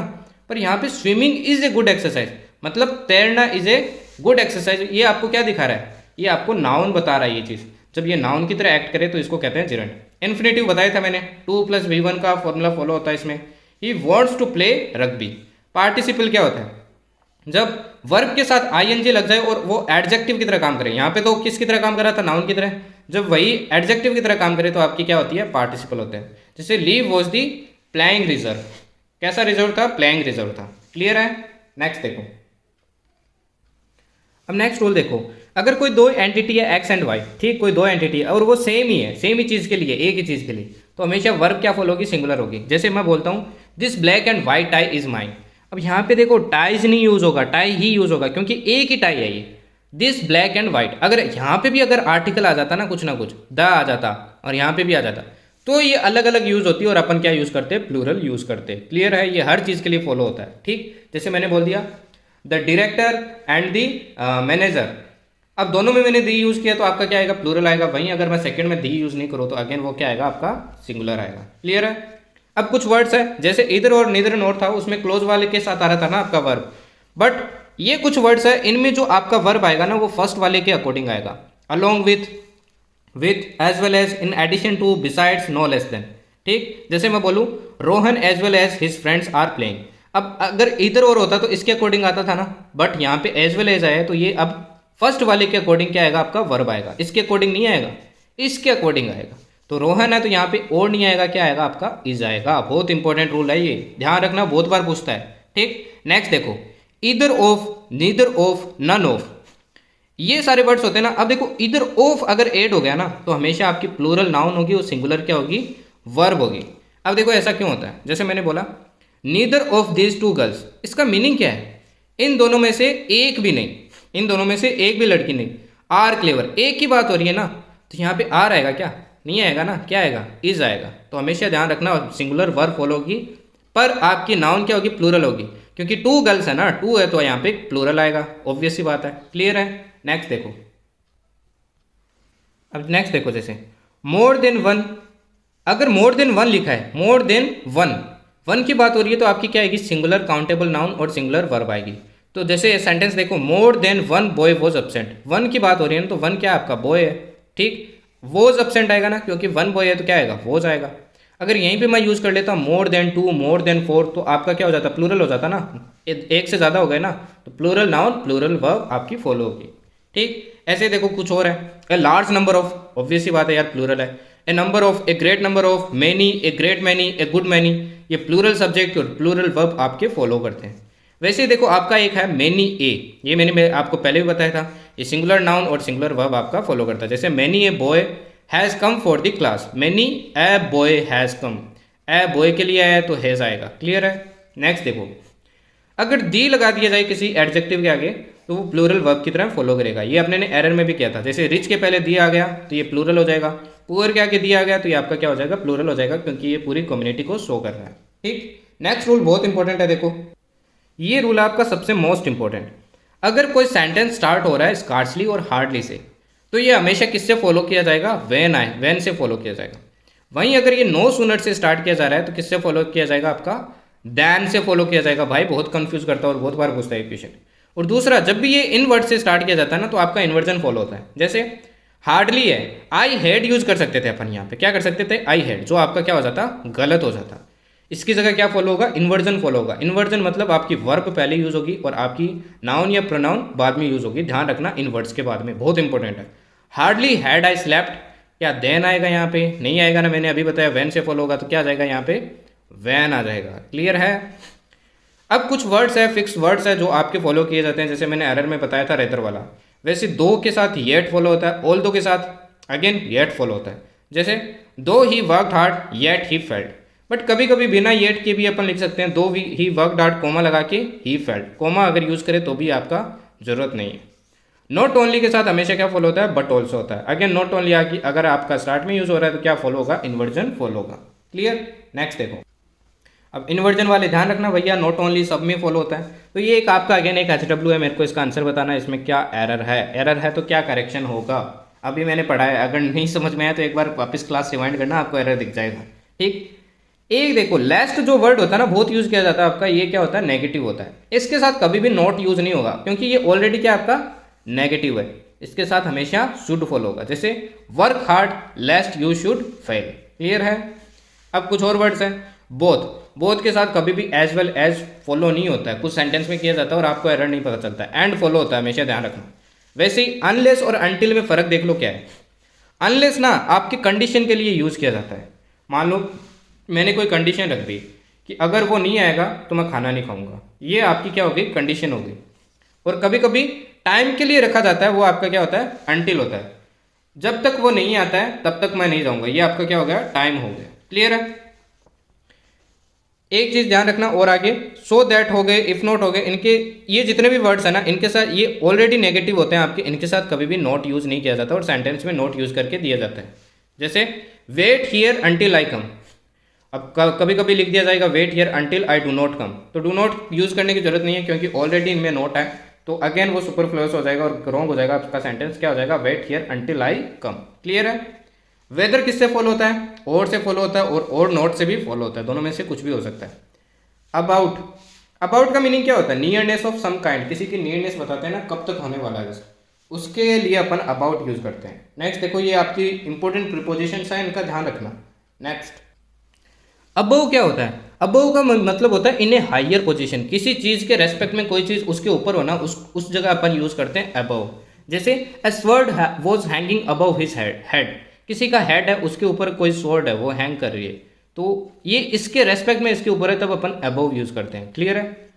पर यहाँ पे swimming is a good exercise, मतलब तैरना इज ए गुड एक्सरसाइज। ये आपको क्या दिखा रहा है, ये आपको नाउन बता रहा है ये चीज़। जब ये नाउन की तरह एक्ट करे तो इसको कहते हैं जीरेंड। इन्फिनेटिव बताया था मैंने, 2 + V1 का फॉर्मूला फॉलो होता है इसमें। He wants to play rugby. Participle क्या होता है, जब वर्ब के साथ ING लग जाए और वो एडजेक्टिव की तरह काम करे। यहाँ पे तो किसकी तरह काम कर रहा था, नाउन की तरह। जब वही एडजेक्टिव की तरह काम करे तो आपकी क्या होती है, पार्टिसिपल होते हैं। जैसे leave was the playing reserve, कैसा रिजर्व था, प्लेइंग रिजर्व था। क्लियर है। नेक्स्ट देखो, अब नेक्स्ट रूल देखो, अगर कोई दो एंटिटी है X एंड Y, ठीक, कोई दो एंटिटी है और वो सेम ही है, सेम ही चीज़ के लिए, एक ही चीज़ के लिए, तो हमेशा वर्ब क्या फॉलो होगी, सिंगुलर होगी। जैसे मैं बोलता हूँ this black and white tie is mine. अब यहाँ पे देखो टाइज नहीं यूज होगा, टाई ही यूज होगा, क्योंकि एक ही टाई है ये, दिस ब्लैक एंड वाइट। अगर यहाँ पे भी अगर आर्टिकल आ जाता ना, कुछ ना कुछ द आ जाता और यहाँ पे भी आ जाता, तो ये अलग अलग यूज होती है और अपन क्या यूज करते हैं, प्लूरल यूज करते हैं। क्लियर है, ये हर चीज़ के लिए फॉलो होता है। ठीक, जैसे मैंने बोल दिया the director and the manager. अब दोनों में मैंने दी यूज किया तो आपका क्या आएगा, प्लूरल आएगा। वहीं अगर मैं सेकंड में दी यूज नहीं करूँ तो अगेन वो क्या आएगा, आपका सिंगुलर आएगा। क्लियर है। अब कुछ वर्ड्स है, जैसे इधर और नीदर नोर था, उसमें क्लोज वाले के साथ आ रहा था ना आपका वर्ब, बट ये कुछ वर्ड्स है, इनमें जो आपका वर्ब आएगा ना वो फर्स्ट वाले के अकॉर्डिंग आएगा, along with, as well as, in addition to, besides, no less than. ठीक, जैसे मैं बोलूँ Rohan as well as his friends are playing. अब अगर इधर और होता तो इसके अकॉर्डिंग आता था ना, बट यहाँ पे एज वेल एज आया तो ये अब फर्स्ट वाले के अकॉर्डिंग क्या आएगा, आपका वर्ब आएगा। इसके अकॉर्डिंग नहीं आएगा, इसके अकॉर्डिंग आएगा। तो रोहन है तो यहाँ पे और नहीं आएगा, क्या आएगा, आपका इज आएगा। बहुत इंपॉर्टेंट रूल है ये, ध्यान रखना, बहुत बार पूछता है। ठीक, नेक्स्ट देखो, either of, neither of, none of, ये सारे वर्ड्स होते हैं ना। अब देखो इधर ऑफ अगर ऐड हो गया ना तो हमेशा आपकी प्लूरल नाउन होगी और सिंगुलर क्या होगी, वर्ब होगी। अब देखो ऐसा क्यों होता है, जैसे मैंने बोला neither of these two girls, इसका मीनिंग क्या है, इन दोनों में से एक भी नहीं, इन दोनों में से एक भी लड़की नहीं, आर क्लेवर, एक की बात हो रही है ना, तो यहाँ पे आर आएगा क्या, नहीं आएगा ना, क्या आएगा, इज आएगा। तो हमेशा ध्यान रखना सिंगुलर वर्ब फॉलो होगी, पर आपकी नाउन क्या होगी, प्लूरल होगी, क्योंकि 2 गर्ल्स है ना, 2 है तो यहाँ पे प्लूरल आएगा, ऑब्वियस सी बात है। क्लियर है। नेक्स्ट देखो, अब नेक्स्ट देखो, जैसे मोर देन वन, अगर मोर देन वन लिखा है, मोर देन वन की बात हो रही है तो आपकी क्या आएगी, सिंगुलर काउंटेबल नाउन और सिंगुलर वर्ब आएगी। तो जैसे सेंटेंस देखो, more than one boy was absent, one की बात हो रही है ना, तो वन क्या आपका बॉय है। ठीक, वॉज एब्सेंट आएगा ना, क्योंकि वन बॉय है तो क्या आएगा, वॉज आएगा। अगर यहीं पे मैं यूज कर लेता हूँ मोर देन 2, मोर देन 4, तो आपका क्या हो जाता, प्लूरल हो जाता ना, एक से ज़्यादा हो गए ना, तो प्लूरल नाउन प्लूरल वर्ब आपकी फॉलो होगी। ठीक, ऐसे देखो कुछ और है, a large number of, obvious सी बात है यार, प्लूरल है। A number of, a great number of, many, a great many, a good many, ये प्लूरल सब्जेक्ट और प्लूरल वर्ब आपके फॉलो करते हैं। वैसे देखो आपका एक है मैनी ए, ये मैंने आपको पहले भी बताया था, ये सिंगुलर नाउन और सिंगुलर वर्ब आपका फॉलो करता है। जैसे many a boy has come for the class, many a boy has come, है बॉय के लिए है तो हैज़ आएगा। क्लियर है। नेक्स्ट देखो, अगर दी लगा दिया जाए किसी एडजेक्टिव के आगे तो वो प्लूरल वर्ब की तरह फॉलो करेगा। ये अपने ने एरर में भी किया था। जैसे रिच के पहले दी आ गया तो ये प्लूरल हो जाएगा, पुअर के आगे दी आ गया तो ये आपका क्या हो जाएगा, प्लूरल हो जाएगा, क्योंकि ये पूरी कम्युनिटी को शो कर रहा है। ठीक। नेक्स्ट रूल बहुत इंपॉर्टेंट है। देखो ये रूल आपका सबसे मोस्ट इंपॉर्टेंट, अगर कोई सेंटेंस स्टार्ट हो रहा है स्कार्सली और हार्डली से तो ये हमेशा किससे फॉलो किया जाएगा, वेन से फॉलो किया जाएगा। वहीं अगर ये नो सूनर से स्टार्ट किया जा रहा है तो किससे फॉलो किया जाएगा, आपका दैन से फॉलो किया जाएगा। भाई बहुत कंफ्यूज करता है और बहुत बार पूछता है क्वेश्चन। और दूसरा, जब भी ये इन वर्ड से स्टार्ट किया जाता है ना तो आपका इन्वर्जन फॉलो होता है। जैसे हार्डली है, आई हेड यूज कर सकते थे अपन, यहाँ पे क्या कर सकते थे, आई हेड, जो आपका क्या हो जाता, गलत हो जाता। इसकी जगह क्या फॉलो होगा, इन्वर्जन फॉलो होगा। इन्वर्जन मतलब आपकी वर्ब पहले यूज होगी और आपकी नाउन या प्रोनाउन बाद में यूज होगी। ध्यान रखना इन वर्ड्स के बाद में, बहुत इंपॉर्टेंट है। हार्डली हैड आई स्लेप्ट, क्या देन आएगा यहाँ पे, नहीं आएगा ना, मैंने अभी बताया वैन से फॉलो होगा तो क्या आ जाएगा यहाँ पे, वैन आ जाएगा। क्लियर है। अब कुछ वर्ड्स है, फिक्स वर्ड्स है जो आपके फॉलो किए जाते हैं। जैसे मैंने एरर में बताया था रेदर वाला, वैसे दो के साथ येट फॉलो होता है, ऑल दो के साथ अगेन येट फॉलो होता है। जैसे दो he worked hard yet he felt, but कभी कभी बिना येट के भी अपन लिख सकते हैं, दो ही वर्कड हार्ड कोमा लगा के ही फेल्ट। कोमा अगर यूज करे तो भी आपका जरूरत नहीं है। नॉट ओनली के साथ हमेशा क्या फॉलो होता है, बट ऑल्सो होता है। अगेन नॉट ओनली आके अगर आपका स्टार्ट में यूज हो रहा है तो क्या फॉलो होगा, इन्वर्जन फॉलो होगा। क्लियर। नेक्स्ट देखो, अब इन्वर्जन वाले ध्यान रखना भैया, नॉट ओनली सब में फॉलो होता है। तो ये एक आपका अगेन एक HW है, मेरे को इसका आंसर बताना है, इसमें क्या एरर है। एरर है तो क्या करेक्शन होगा, अभी मैंने पढ़ा है, अगर नहीं समझ में आया तो एक बार वापस क्लास रिवाइंड करना, आपको एरर दिख जाएगा। ठीक। एक देखो लास्ट जो वर्ड होता है ना बहुत यूज किया जाता है आपका, ये क्या होता है, नेगेटिव होता है। इसके साथ कभी भी नॉट यूज नहीं होगा क्योंकि ये ऑलरेडी क्या आपका नेगेटिव है। इसके साथ हमेशा शुड फॉलो होगा। जैसे work hard लेस्ट you should fail. Clear है। अब कुछ और वर्ड्स हैं, बोथ, बोथ के साथ कभी भी एज वेल एज फॉलो नहीं होता है, कुछ सेंटेंस में किया जाता है और आपको एरर नहीं पता चलता है। एंड फॉलो होता है, हमेशा ध्यान रखना। वैसे ही अनलेस और अनटिल में फर्क देख लो क्या है। अनलेस ना आपकी कंडीशन के लिए यूज किया जाता है। मान लो मैंने कोई कंडीशन रख दी कि अगर वो नहीं आएगा तो मैं खाना नहीं खाऊंगा, ये आपकी क्या होगी, कंडीशन होगी। और कभी कभी टाइम के लिए रखा जाता है, वो आपका क्या होता है, अनटिल होता है। जब तक वो नहीं आता है तब तक मैं नहीं जाऊंगा, ये आपका क्या हो गया, टाइम हो गया। क्लियर है। एक चीज ध्यान रखना और आगे, सो दैट हो गए, इफ नॉट हो गए, इनके ये जितने भी वर्ड्स है ना, इनके साथ ये ऑलरेडी नेगेटिव होते हैं आपके, इनके साथ कभी भी नॉट यूज नहीं किया जाता और सेंटेंस में नॉट यूज करके दिया जाता है। जैसे wait here until I come, अब कभी कभी लिख दिया जाएगा wait here until I do not come, तो डू नॉट यूज करने की जरूरत नहीं है क्योंकि ऑलरेडी इनमें नॉट है, तो अगेन वो सुपरफ्लुअस हो जाएगा और रॉन्ग हो जाएगा आपका सेंटेंस। क्या हो जाएगा, wait here until I come. Clear है। वेदर किससे फॉलो होता है, और से फॉलो होता है और नॉट से भी फॉलो होता है, दोनों में से कुछ भी हो सकता है। अबाउट, अबाउट का मीनिंग क्या होता है, नियरनेस ऑफ सम काइंड, किसी की नियरनेस बताते हैं ना, कब तक होने वाला है, उसके लिए अपन अबाउट यूज करते हैं। नेक्स्ट देखो, ये आपकी इंपॉर्टेंट प्रीपोजिशंस है, इनका ध्यान रखना। नेक्स्ट अबव क्या होता है, अबव का मतलब होता है इन ए हायर पोजीशन, किसी चीज के रेस्पेक्ट में कोई चीज उसके ऊपर होना, उस जगह अपन यूज करते हैं अबव। जैसे a sword was hanging above his head, किसी का हेड है उसके ऊपर कोई स्वॉर्ड है वो हैंग कर रही है, तो ये इसके रेस्पेक्ट में इसके ऊपर है, तब अपन अबव यूज करते हैं। क्लियर है।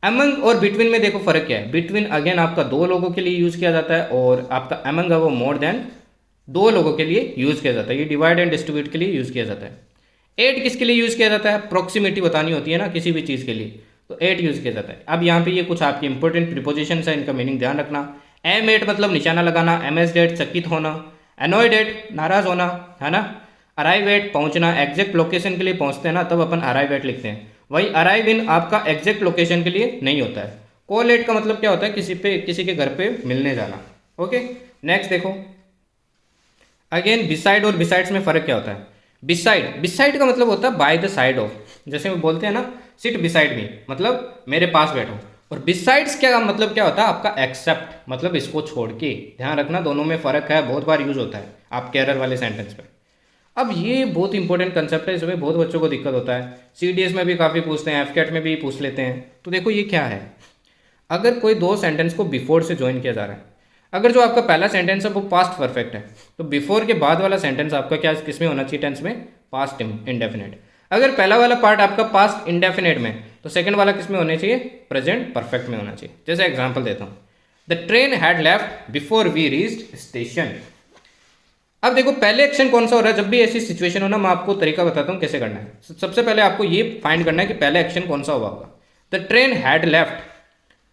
अमंग और बिटवीन में देखो फर्क क्या है, बिटवीन अगेन आपका दो लोगों के लिए यूज किया जाता है और आपका अमंग है वो मोर देन दो लोगों के लिए यूज किया जाता है, ये डिवाइड एंड डिस्ट्रीब्यूट के लिए यूज किया जाता है। एट किसके लिए यूज किया जाता है, प्रोक्सीमिटी बतानी होती है ना किसी भी चीज के लिए, तो एट यूज किया जाता है। अब यहाँ पे ये कुछ आपकी इंपॉर्टेंट प्रीपोजिशंस है, इनका मीनिंग ध्यान रखना। एम एट मतलब निशाना लगाना, एमएस डेट चकित होना, एनॉयड एट नाराज होना, है ना। अराइव एट पहुंचना, एग्जैक्ट लोकेशन के लिए पहुंचते हैं ना तब अपन अराइव एट लिखते हैं, वही अराइव इन आपका एग्जैक्ट लोकेशन के लिए नहीं होता है। कॉल एट का मतलब क्या होता है, किसी के घर पे मिलने जाना। ओके। नेक्स्ट देखो, अगेन बिसाइड और बिसाइड्स में फर्क क्या होता है। बिसाइड का मतलब होता है बाय द साइड ऑफ, जैसे वो बोलते हैं ना सिट बिसाइड मी, मतलब मेरे पास बैठो। और बिसाइड्स क्या मतलब क्या होता है आपका, एक्सेप्ट, मतलब इसको छोड़ के। ध्यान रखना दोनों में फर्क है, बहुत बार यूज होता है आपके एरर वाले सेंटेंस पे। अब ये बहुत इंपॉर्टेंट कंसेप्ट है, इसमें बहुत बच्चों को दिक्कत होता है, CDS में भी काफ़ी पूछते हैं, FCAT में भी पूछ लेते हैं। तो देखो ये क्या है, अगर कोई दो सेंटेंस को बिफोर से ज्वाइन किया जा रहा है, अगर जो आपका पहला सेंटेंस है वो पास्ट परफेक्ट है तो बिफोर के बाद वाला सेंटेंस आपका क्या किस में होना चाहिए, टेंस में, पास्ट इंडेफिनिट। अगर पहला वाला पार्ट आपका पास्ट इंडेफिनिट में तो सेकंड वाला किस में होना चाहिए, प्रेजेंट परफेक्ट में होना चाहिए। जैसे एग्जांपल देता हूँ, the train had left before we reached station. अब देखो पहले एक्शन कौन सा हो रहा है, जब भी ऐसी सिचुएशन हो ना, मैं आपको तरीका बताता हूँ कैसे करना है। सबसे पहले आपको ये फाइंड करना है कि पहले एक्शन कौन सा हुआ होगा। The train had left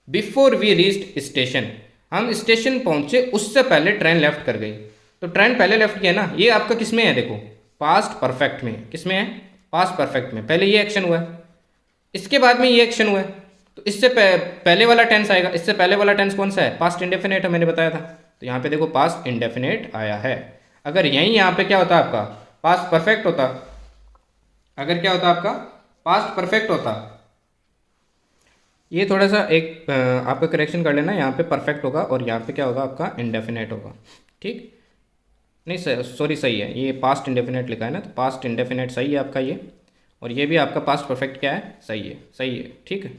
before we reached station, हम स्टेशन पहुंचे उससे पहले ट्रेन लेफ्ट कर गई। तो ट्रेन पहले लेफ्ट किया ना, ये आपका किस में है, देखो पास्ट परफेक्ट में। किस में है, पास्ट परफेक्ट में। पहले ये एक्शन हुआ है, इसके बाद में ये एक्शन हुआ है, तो इससे पहले वाला टेंस आएगा। इससे पहले वाला टेंस कौन सा है, पास्ट इंडेफिनेट है, मैंने बताया था। तो यहाँ पे देखो पास्ट इंडेफिनेट आया है। अगर यहीं यहाँ पे क्या होता आपका, पास्ट परफेक्ट होता, अगर क्या होता आपका पास्ट परफेक्ट होता, ये थोड़ा सा एक आपका करेक्शन कर लेना, यहाँ पे परफेक्ट होगा और यहाँ पे क्या होगा आपका इंडेफिनेट होगा, ठीक नहीं सॉरी सही है, ये पास्ट इंडेफिनेट लिखा है ना, तो पास्ट इंडेफिनेट सही है आपका ये, और ये भी आपका पास्ट परफेक्ट क्या है, सही है, सही है, ठीक है।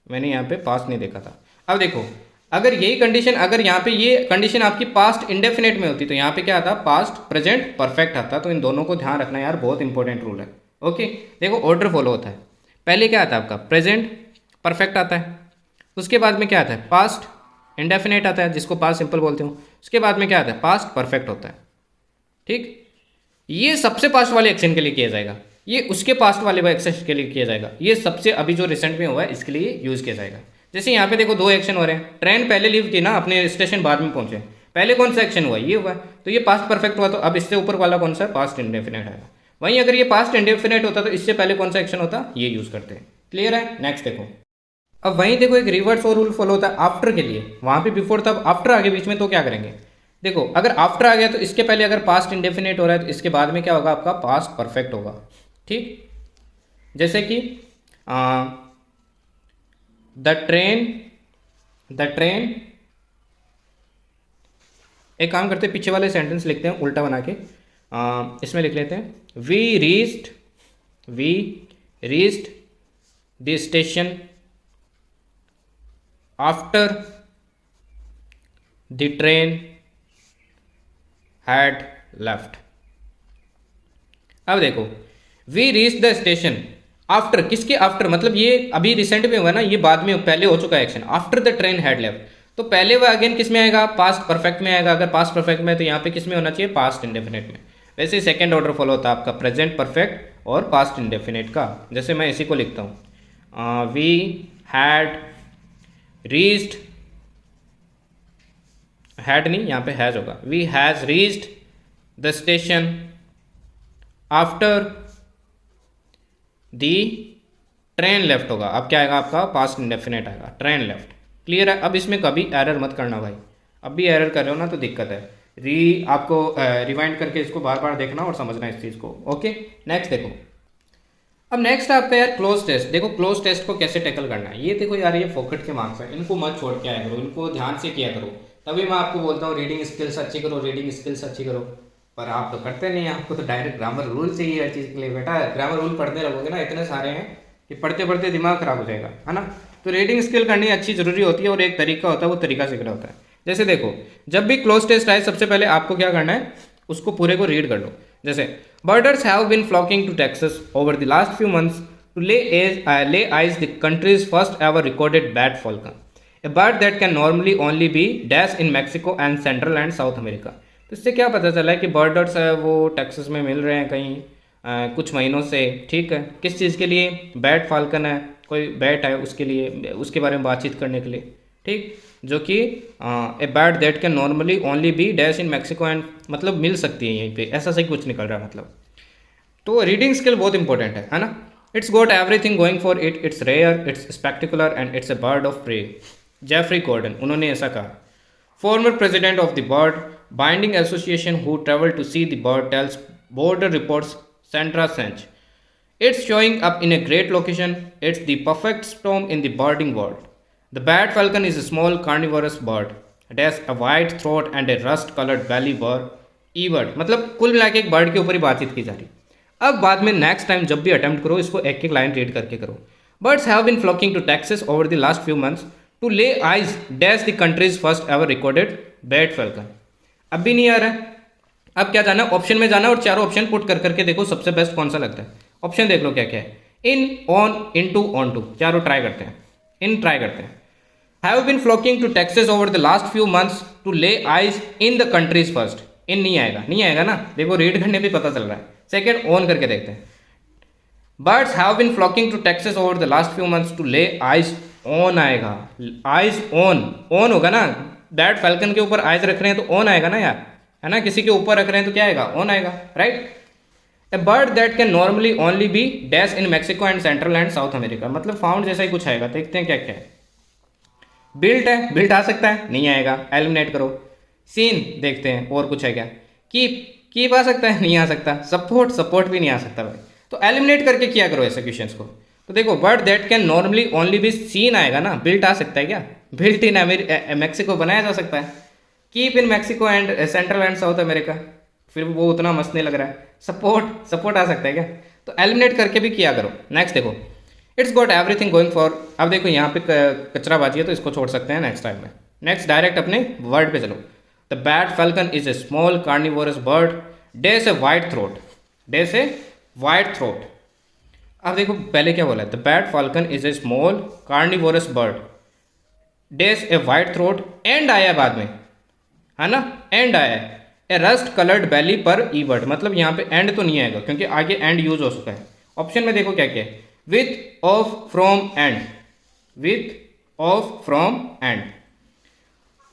मैंने यहाँ पे पास्ट नहीं देखा था। अब देखो अगर यही कंडीशन, अगर यहाँ पे ये कंडीशन आपकी पास्ट इंडेफिनेट में होती तो यहाँ पे क्या आता, पास्ट प्रेजेंट परफेक्ट आता। तो इन दोनों को ध्यान रखना यार, बहुत इंपॉर्टेंट रूल है। ओके देखो ऑर्डर फॉलो होता है, पहले क्या आता है आपका प्रेजेंट परफेक्ट आता है, उसके बाद में क्या आता है पास्ट इंडेफिनेट आता है, जिसको पास्ट सिंपल बोलते हो, उसके बाद में क्या आता है पास्ट परफेक्ट होता है, ठीक। ये सबसे पास्ट वाले एक्शन के लिए किया जाएगा, ये उसके पास्ट वाले एक्शन के लिए किया जाएगा, ये सबसे अभी जो रिसेंट में हुआ है इसके लिए यूज़ किया जाएगा। जैसे यहाँ पे देखो दो एक्शन हो रहे हैं, ट्रेन पहले लीव की ना, अपने स्टेशन बाद में पहुंचे, पहले कौन सा एक्शन हुआ, ये हुआ, तो ये पास्ट परफेक्ट हुआ। तो अब इससे ऊपर वाला कौन सा, पास्ट इंडेफिनेट आएगा। वहीं अगर ये पास्ट इंडेफिनेट होता तो इससे पहले कौन सा एक्शन होता, ये यूज़ करते हैं। क्लियर है, नेक्स्ट देखो। अब वहीं देखो एक रिवर्स और रूल फॉलो होता है आफ्टर के लिए, वहाँ पे बिफोर था, आफ्टर आगे बीच में, तो क्या करेंगे देखो, अगर आफ्टर आ गया तो इसके पहले अगर पास्ट इंडेफिनेट हो रहा है तो इसके बाद में क्या होगा आपका पास्ट परफेक्ट होगा, ठीक। जैसे कि द ट्रेन, एक काम करते हैं पीछे वाले सेंटेंस लिखते हैं उल्टा बना के, इसमें लिख लेते हैं we reached the station after the train had left. अब देखो we reach the station after, किसके आफ्टर, मतलब ये अभी रिसेंट में हुआ ना, ये बाद में पहले हो चुका है action, after the train had left. तो पहले वो अगेन किस में आएगा, पास्ट परफेक्ट में आएगा। अगर पास्ट परफेक्ट में है तो यहाँ पे किस में होना चाहिए, पास्ट इंडेफिनेट में। वैसे सेकंड ऑर्डर फॉलो होता है आपका प्रेजेंट परफेक्ट और पास्ट इंडेफिनेट का। जैसे मैं इसी को लिखता हूँ, वी हैड रीच्ड, हैड नहीं यहाँ पे हैज होगा, we has reached the station after the train left होगा। अब क्या आएगा आपका, पास्ट इंडेफिनेट आएगा, ट्रेन लेफ्ट। क्लियर है। अब इसमें कभी एरर मत करना भाई, अब भी एरर कर रहे हो ना तो दिक्कत है। आपको रिवाइंड करके इसको बार बार देखना और समझना इस चीज़ को। ओके नेक्स्ट देखो। अब नेक्स्ट आपका यार क्लोज टेस्ट। देखो क्लोज टेस्ट को कैसे टैकल करना है। ये देखो यार, ये फोकट के मार्क्स है, इनको मत छोड़ के आया करो, इनको ध्यान से किया करो। तभी मैं आपको बोलता हूँ रीडिंग स्किल्स अच्छी करो, रीडिंग स्किल्स अच्छी करो, पर आप तो करते नहीं। आपको तो डायरेक्ट ग्रामर रूल चाहिए हर चीज़ के लिए। बेटा ग्रामर रूल पढ़ने लगोगे ना, इतने सारे हैं कि पढ़ते पढ़ते दिमाग खराब हो जाएगा, है ना। तो रीडिंग स्किल करनी अच्छी ज़रूरी होती है और एक तरीका होता है, वो तरीका सीखना होता है। जैसे देखो, जब भी क्लोज टेस्ट आए सबसे पहले आपको क्या करना है, उसको पूरे को रीड कर लो। जैसे birders have been flocking to Texas over the last few months to lay eyes the country's first ever recorded bat falcon, a bird that can normally only be dash in Mexico and Central and South America। तो इससे क्या पता चला है कि बर्डर्स है वो टेक्सास में मिल रहे हैं कहीं कुछ महीनों से। ठीक है, किस चीज़ के लिए, बैट फाल्कन है, कोई बैट है उसके लिए, उसके बारे में बातचीत करने के लिए। ठीक, जो कि a bat that can normally only be dash in Mexico and, मतलब मिल सकती है यहीं पे, ऐसा सही कुछ निकल रहा है मतलब। तो रीडिंग स्किल बहुत इंपॉर्टेंट है ना। It's got everything going for it, it's rare, it's spectacular and it's a bird of prey. Jeffrey Gordon, उन्होंने ऐसा कहा। Former president of the bird binding association who travel to see the bird tells border reports Sandra Sanch, it's showing up in a great location, it's the perfect storm in the birding world. The bat falcon is a small carnivorous bird, it has a white throat and a rust colored belly burr E-bird। मतलब कुल मिला के एक बर्ड के ऊपर ही बातचीत की जा रही। अब बाद में नेक्स्ट टाइम जब भी अटेम्प्ट करो इसको एक एक लाइन रीड करके करो। Birds have been flocking to Texas over the last few months to lay eyes dash the country's first ever recorded bat falcon। अब भी नहीं आ रहा है, अब क्या जाना, ऑप्शन में जाना और चारों ऑप्शन पुट कर करके देखो सबसे बेस्ट कौन सा लगता है। ऑप्शन देख लो क्या क्या है, in, on, into, onto, चारों ट्राई करते हैं। इन ट्राई करते हैं। Have been flocking to Texas over the last few months to lay eyes in the countries first, in नहीं आएगा ना, देखो रीड करने भी पता चल रहा है। सेकेंड ऑन करके देखते हैं। Birds have been flocking to Texas over the last few months to lay eyes on आएगा, eyes on होगा ना, दैट फैल्कन के ऊपर आइज रख रहे हैं तो ऑन आएगा ना यार, है ना, किसी के ऊपर रख रहे हैं तो क्या आएगा, ऑन आएगा, right. A bird that can normally only be dash in Mexico and Central and South America, मतलब फाउंड जैसा ही कुछ आएगा, देखते हैं क्या क्या है। बिल्ट है, बिल्ट आ सकता है, नहीं आएगा, एलिमिनेट करो। सीन देखते हैं और कुछ है क्या, कीप आ सकता है, नहीं आ सकता। सपोर्ट भी नहीं आ सकता भाई, तो एलिमिनेट करके किया करो ऐसे क्वेश्चंस को। तो देखो word that can normally only be seen आएगा ना, बिल्ट आ सकता है क्या, बिल्ट इन मैक्सिको बनाया जा सकता है, keep in Mexico and Central and South America, फिर वो उतना मस्त नहीं लग रहा है। सपोर्ट आ सकता है क्या, तो एलिमिनेट करके भी किया करो। नेक्स्ट देखो, it's got everything going for, अब देखो यहाँ पे कचरा बाजी है तो इसको छोड़ सकते हैं नेक्स्ट टाइम में। नेक्स्ट डायरेक्ट अपने वर्ड पे चलो। The bat falcon is a small carnivorous bird, days a white throat. अब देखो पहले क्या बोला है, the bat falcon is a small carnivorous bird, days a white throat, and आया बाद में, है ना, एंड आया है, ए रस्ट कलर्ड बेली पर ई बर्ड, मतलब यहाँ पे एंड तो नहीं आएगा क्योंकि आगे एंड यूज हो चुका है। ऑप्शन में देखो क्या क्या है, with of from and.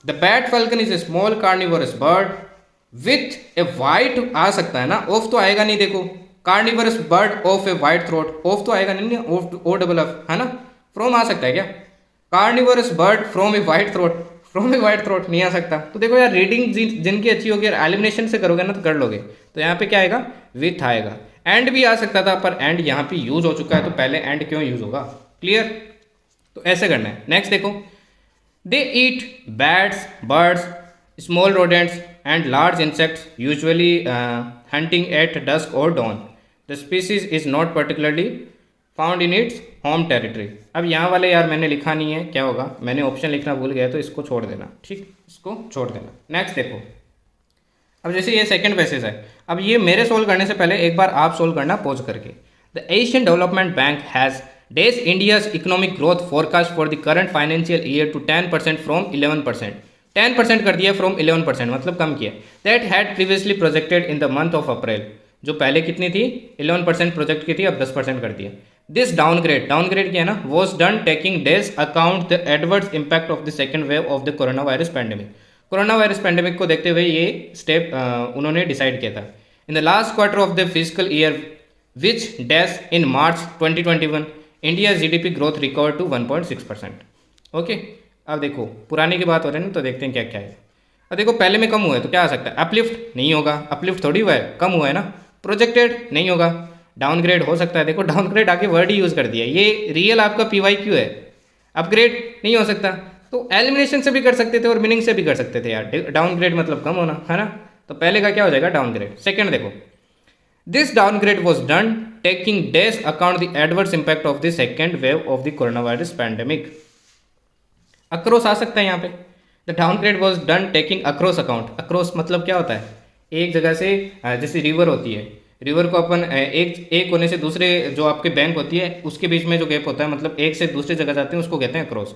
The bat falcon is a small carnivorous bird with a white आ सकता है ना, ऑफ तो आएगा नहीं, देखो carnivorous bird of a white throat, of तो आएगा नहीं, ओ डबल एफ, है ना, फ्रॉम आ सकता है क्या, carnivorous bird from A white throat नहीं आ सकता। तो देखो यार रीडिंग जिनकी अच्छी होगी, एलिमिनेशन से करोगे ना तो कर लोगे। तो यहाँ पे क्या आएगा, विथ आएगा। एंड भी आ सकता था पर एंड यहाँ पे यूज हो चुका है, तो पहले एंड क्यों यूज होगा, क्लियर। तो ऐसे करना है। नेक्स्ट देखो, they eat bats, birds, small rodents and large insects, usually hunting at dusk और dawn. The species is not particularly found in its home territory. अब यहाँ वाले यार मैंने लिखा नहीं है, क्या होगा, मैंने ऑप्शन लिखना भूल गया, तो इसको छोड़ देना, ठीक, इसको छोड़ देना। नेक्स्ट देखो, अब जैसे ये सेकंड पैसेज है, अब ये मेरे सोल्व करने से पहले एक बार आप सोल्व करना पॉज करके। The Asian Development Bank has days India's economic growth forecast for the current financial year to 10% from 11%। 10% कर दिया फ्रॉम 11%, मतलब कम किया। That had previously projected in the month of April, जो पहले कितनी थी, 11% प्रोजेक्ट की थी, अब 10% कर दिया। दिस डाउनग्रेड किया ना, was done taking days account the adverse impact of the second wave of the corona virus pandemic. Corona virus pandemic को देखते हुए ये स्टेप उन्होंने डिसाइड किया था। In the last quarter of the physical year which dash in March 2021 India GDP growth recover to 1.6%। Okay, अब देखो पुराने की बात हो रही है ना, तो देखते हैं क्या क्या है। अब देखो पहले में कम हुआ है तो क्या आ सकता है, अपलिफ्ट नहीं होगा, अपलिफ्ट थोड़ी हुआ है, कम हुआ है ना। प्रोजेक्टेड नहीं होगा, डाउनग्रेड हो सकता है, देखो डाउनग्रेड आगे वर्ड ही यूज़ कर दिया, ये रियल आपका PYQ है। अपग्रेड नहीं हो सकता, तो एलिमिनेशन से भी कर सकते थे और मीनिंग से भी कर सकते थे यार, डाउनग्रेड मतलब कम होना, है ना, तो पहले का क्या हो जाएगा, डाउनग्रेड। सेकंड देखो, this downgrade was done taking days account the adverse impact of the second wave of the corona virus pandemic. Across आ सकता है यहाँ पे, the downgrade was done taking across account. Across मतलब क्या होता है, एक जगह से, जैसे रिवर होती है, रिवर को अपन एक कोने से दूसरे जो आपके बैंक होती है उसके बीच में जो गैप होता है, मतलब एक से दूसरी जगह जाते हैं, उसको कहते हैं अक्रॉस।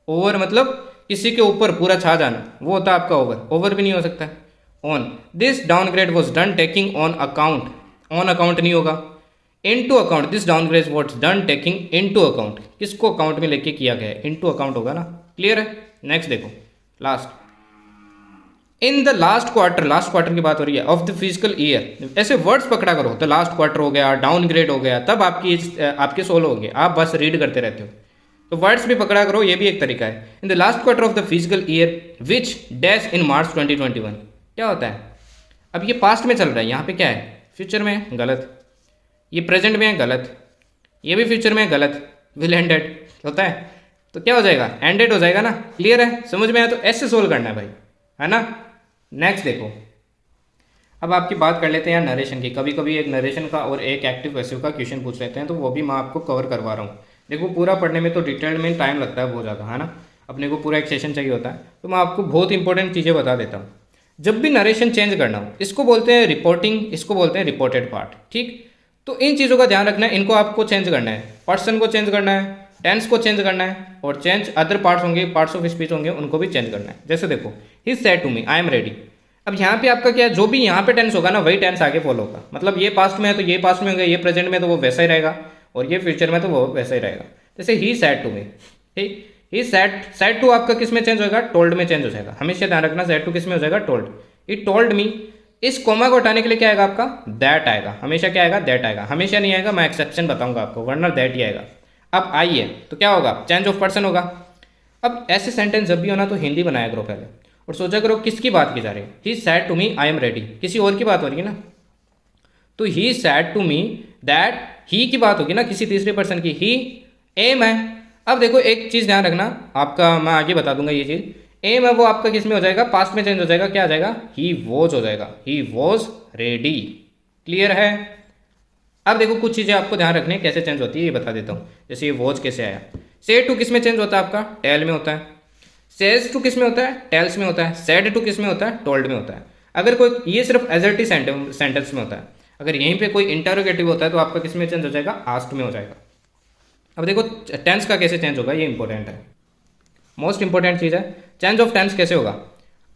ओवर मतलब किसी के ऊपर पूरा छा जाना, वो होता है आपका ओवर भी नहीं हो सकता है। On, this downgrade was done taking on account नहीं होगा। Into account, this downgrade was done taking into account, किसको अकाउंट में लेके किया गया है, इनटू अकाउंट होगा ना, क्लियर है। नेक्स्ट देखो, last, in the last quarter की बात हो रही है, ऑफ द फिजिकल ईयर, ऐसे वर्ड्स पकड़ा करो, तो लास्ट क्वार्टर हो गया, डाउनग्रेड हो गया, तब आपके सोल्व हो गए, आप बस रीड करते रहते हो, तो वर्ड्स भी पकड़ा करो, ये भी एक तरीका है। In the last quarter of the physical year which dash in March 2021, क्या होता है, अब ये पास्ट में चल रहा है, यहाँ पे क्या है, फ्यूचर में, गलत, ये प्रेजेंट में है, गलत, ये भी फ्यूचर में है, गलत, विल एंडेड होता है, तो क्या हो जाएगा, एंडेड हो जाएगा ना, क्लियर है, समझ में आया, तो ऐसे सोल्व करना है भाई, है ना। नेक्स्ट देखो, अब आपकी बात कर लेते हैं यार नरेशन की। कभी कभी एक नरेशन का और एक एक्टिव पैसिव का क्वेश्चन पूछ लेते हैं, तो वो भी मैं आपको कवर करवा रहा हूँ। देखो पूरा पढ़ने में तो डिटेल में टाइम लगता है बहुत ज़्यादा, है ना, अपने को पूरा एक सेशन चाहिए होता है, तो मैं आपको बहुत इंपॉर्टेंट चीज़ें बता देता हूँ। जब भी नरेशन चेंज करना हो, इसको बोलते हैं रिपोर्टिंग, इसको बोलते हैं रिपोर्टेड पार्ट, ठीक। तो इन चीज़ों का ध्यान रखना है, इनको आपको चेंज करना है, पर्सन को चेंज करना है, टेंस को चेंज करना है, और चेंज अदर पार्ट्स होंगे, पार्ट्स ऑफ स्पीच होंगे, उनको भी चेंज करना है। जैसे देखो, he said to me I am ready, अब यहाँ पे आपका क्या है, जो भी यहाँ पे टेंस होगा ना वही टेंस आगे फॉलो होगा। मतलब ये पास्ट में है तो ये पास्ट में होगा, ये प्रेजेंट में तो वो वैसा ही रहेगा, और ये फ्यूचर में तो वो वैसा ही रहेगा। जैसे ही सैड टू मी, ठीक, ही सैड टू आपका किस में चेंज होगा, टोल्ड में चेंज हो जाएगा। हमेशा ध्यान रखना सैड टू किस में हो जाएगा, टोल्ड। ही टोल्ड मी, इस कोमा को हटाने के लिए क्या आएगा आपका, दैट आएगा। हमेशा क्या आएगा, दैट आएगा। हमेशा नहीं आएगा, मैं एक्सेप्शन बताऊंगा आपको, वरना दैट ही आएगा। अब आई है तो क्या होगा, चेंज ऑफ पर्सन होगा। अब ऐसे सेंटेंस जब भी होना तो हिंदी बनाया करो पहले, और सोचा करो किसकी बात की जा रही है। He said to me I am ready, किसी और की बात हो रही है ना। तो he said to me that, he की बात होगी ना, किसी तीसरे पर्सन की। ही एम है। अब देखो एक चीज़ ध्यान रखना आपका, मैं आगे बता दूंगा ये चीज़। एम है वो आपका किस में हो जाएगा, पास्ट में चेंज हो जाएगा। क्या आ जाएगा, ही वॉज हो जाएगा, ही वॉज रेडी। क्लियर है। अब देखो कुछ चीज़ें आपको ध्यान रखनी है कैसे चेंज होती है, ये बता देता हूँ। जैसे ये वॉज कैसे आया, से टू किस में चेंज होता है आपका, टेल में होता है। सेज टू किस में होता है, टेल्स में होता है। सेड टू किस में होता है, टोल्ड में होता है। अगर कोई, ये सिर्फ एजर्टी सेंटेंस में होता है। अगर यहीं पे कोई इंटरोगेटिव होता है तो आपका किस में चेंज हो जाएगा, आस्ट में हो जाएगा। अब देखो टेंस का कैसे चेंज होगा, ये इंपॉर्टेंट है, मोस्ट इंपॉर्टेंट चीज़ है। चेंज ऑफ टेंस कैसे होगा,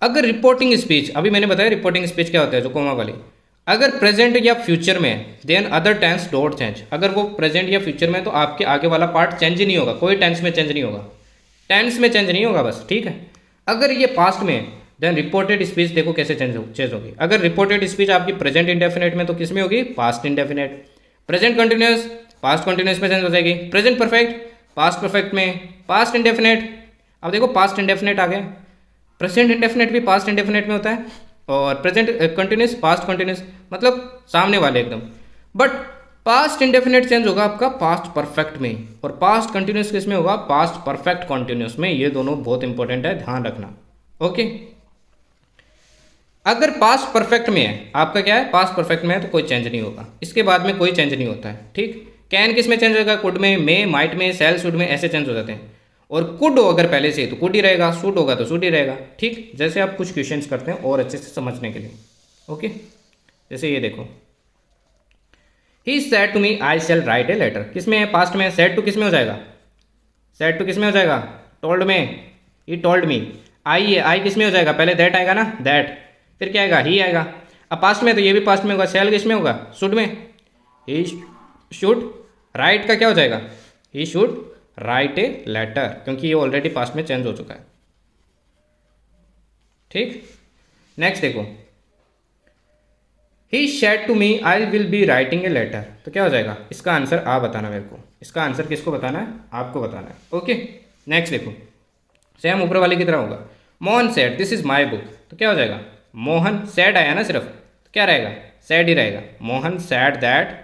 अगर रिपोर्टिंग स्पीच, अभी मैंने बताया रिपोर्टिंग स्पीच क्या होता है, जो कोमा वाली, अगर प्रेजेंट या फ्यूचर में, then other tense don't change. अगर वो प्रेजेंट या फ्यूचर में तो आपके आगे वाला पार्ट चेंज ही नहीं होगा, कोई टेंस में चेंज नहीं होगा, टेंस में चेंज नहीं होगा बस, ठीक है। अगर ये पास्ट में, देन रिपोर्टेड स्पीच देखो कैसे चेंज होगी। अगर रिपोर्टेड स्पीच आपकी प्रेजेंट इंडेफिनेट में तो किस में होगी, past indefinite. Present continuous, past continuous में चेंज हो जाएगी। प्रेजेंट परफेक्ट, पास्ट परफेक्ट में। पास्ट इंडेफिनेट, अब देखो पास्ट इंडेफिनेट आ गया। प्रेजेंट इंडेफिनेट भी पास्ट इंडेफिनेट में होता है, और प्रेजेंट कंटिन्यूस, पास्ट कंटिन्यूस, मतलब सामने वाले एकदम। बट पास्ट इंडेफिनेट चेंज होगा आपका पास्ट परफेक्ट में, और पास्ट कंटिन्यूस किस में होगा, पास्ट परफेक्ट कंटिन्यूस में। ये दोनों बहुत इंपॉर्टेंट है, ध्यान रखना। ओके, अगर पास्ट परफेक्ट में है आपका, क्या है, पास्ट परफेक्ट में है तो कोई चेंज नहीं होगा, इसके बाद में कोई चेंज नहीं होता है, ठीक। कैन किस में चेंज होगा, कुड में, मे, माइट में, सेल, शुड में, ऐसे चेंज हो जाते हैं। और कुड हो अगर पहले से तो कुड ही रहेगा, शुड होगा तो शुड ही रहेगा, ठीक। जैसे आप कुछ क्वेश्चंस करते हैं और अच्छे से समझने के लिए। ओके, जैसे ये देखो, he said to me I shall write a letter, किस में है, पास्ट में। सेड टू किस में हो जाएगा, सेड टू किस में हो जाएगा, टोल्ड में। He told me. आई है, आई किस में हो जाएगा, पहले दैट आएगा ना, दैट, फिर क्या आएगा, ही आएगा। अब पास्ट में तो ये भी पास्ट में होगा। शैल किस में होगा, शुड में। ही शुड, राइट का क्या हो जाएगा, he should write a letter, क्योंकि ये ऑलरेडी पास्ट में चेंज हो चुका है, ठीक। नेक्स्ट देखो, he said to me I will be writing a letter, तो क्या हो जाएगा, इसका आंसर आप बताना मेरे को। इसका आंसर किसको बताना है, आपको बताना है। ओके, नेक्स्ट देखो, सेम ऊपर वाले की तरह होगा। Mohan said this is my book, तो क्या हो जाएगा, मोहन सैड आया ना सिर्फ, तो क्या रहेगा, सैड ही रहेगा। Mohan said that.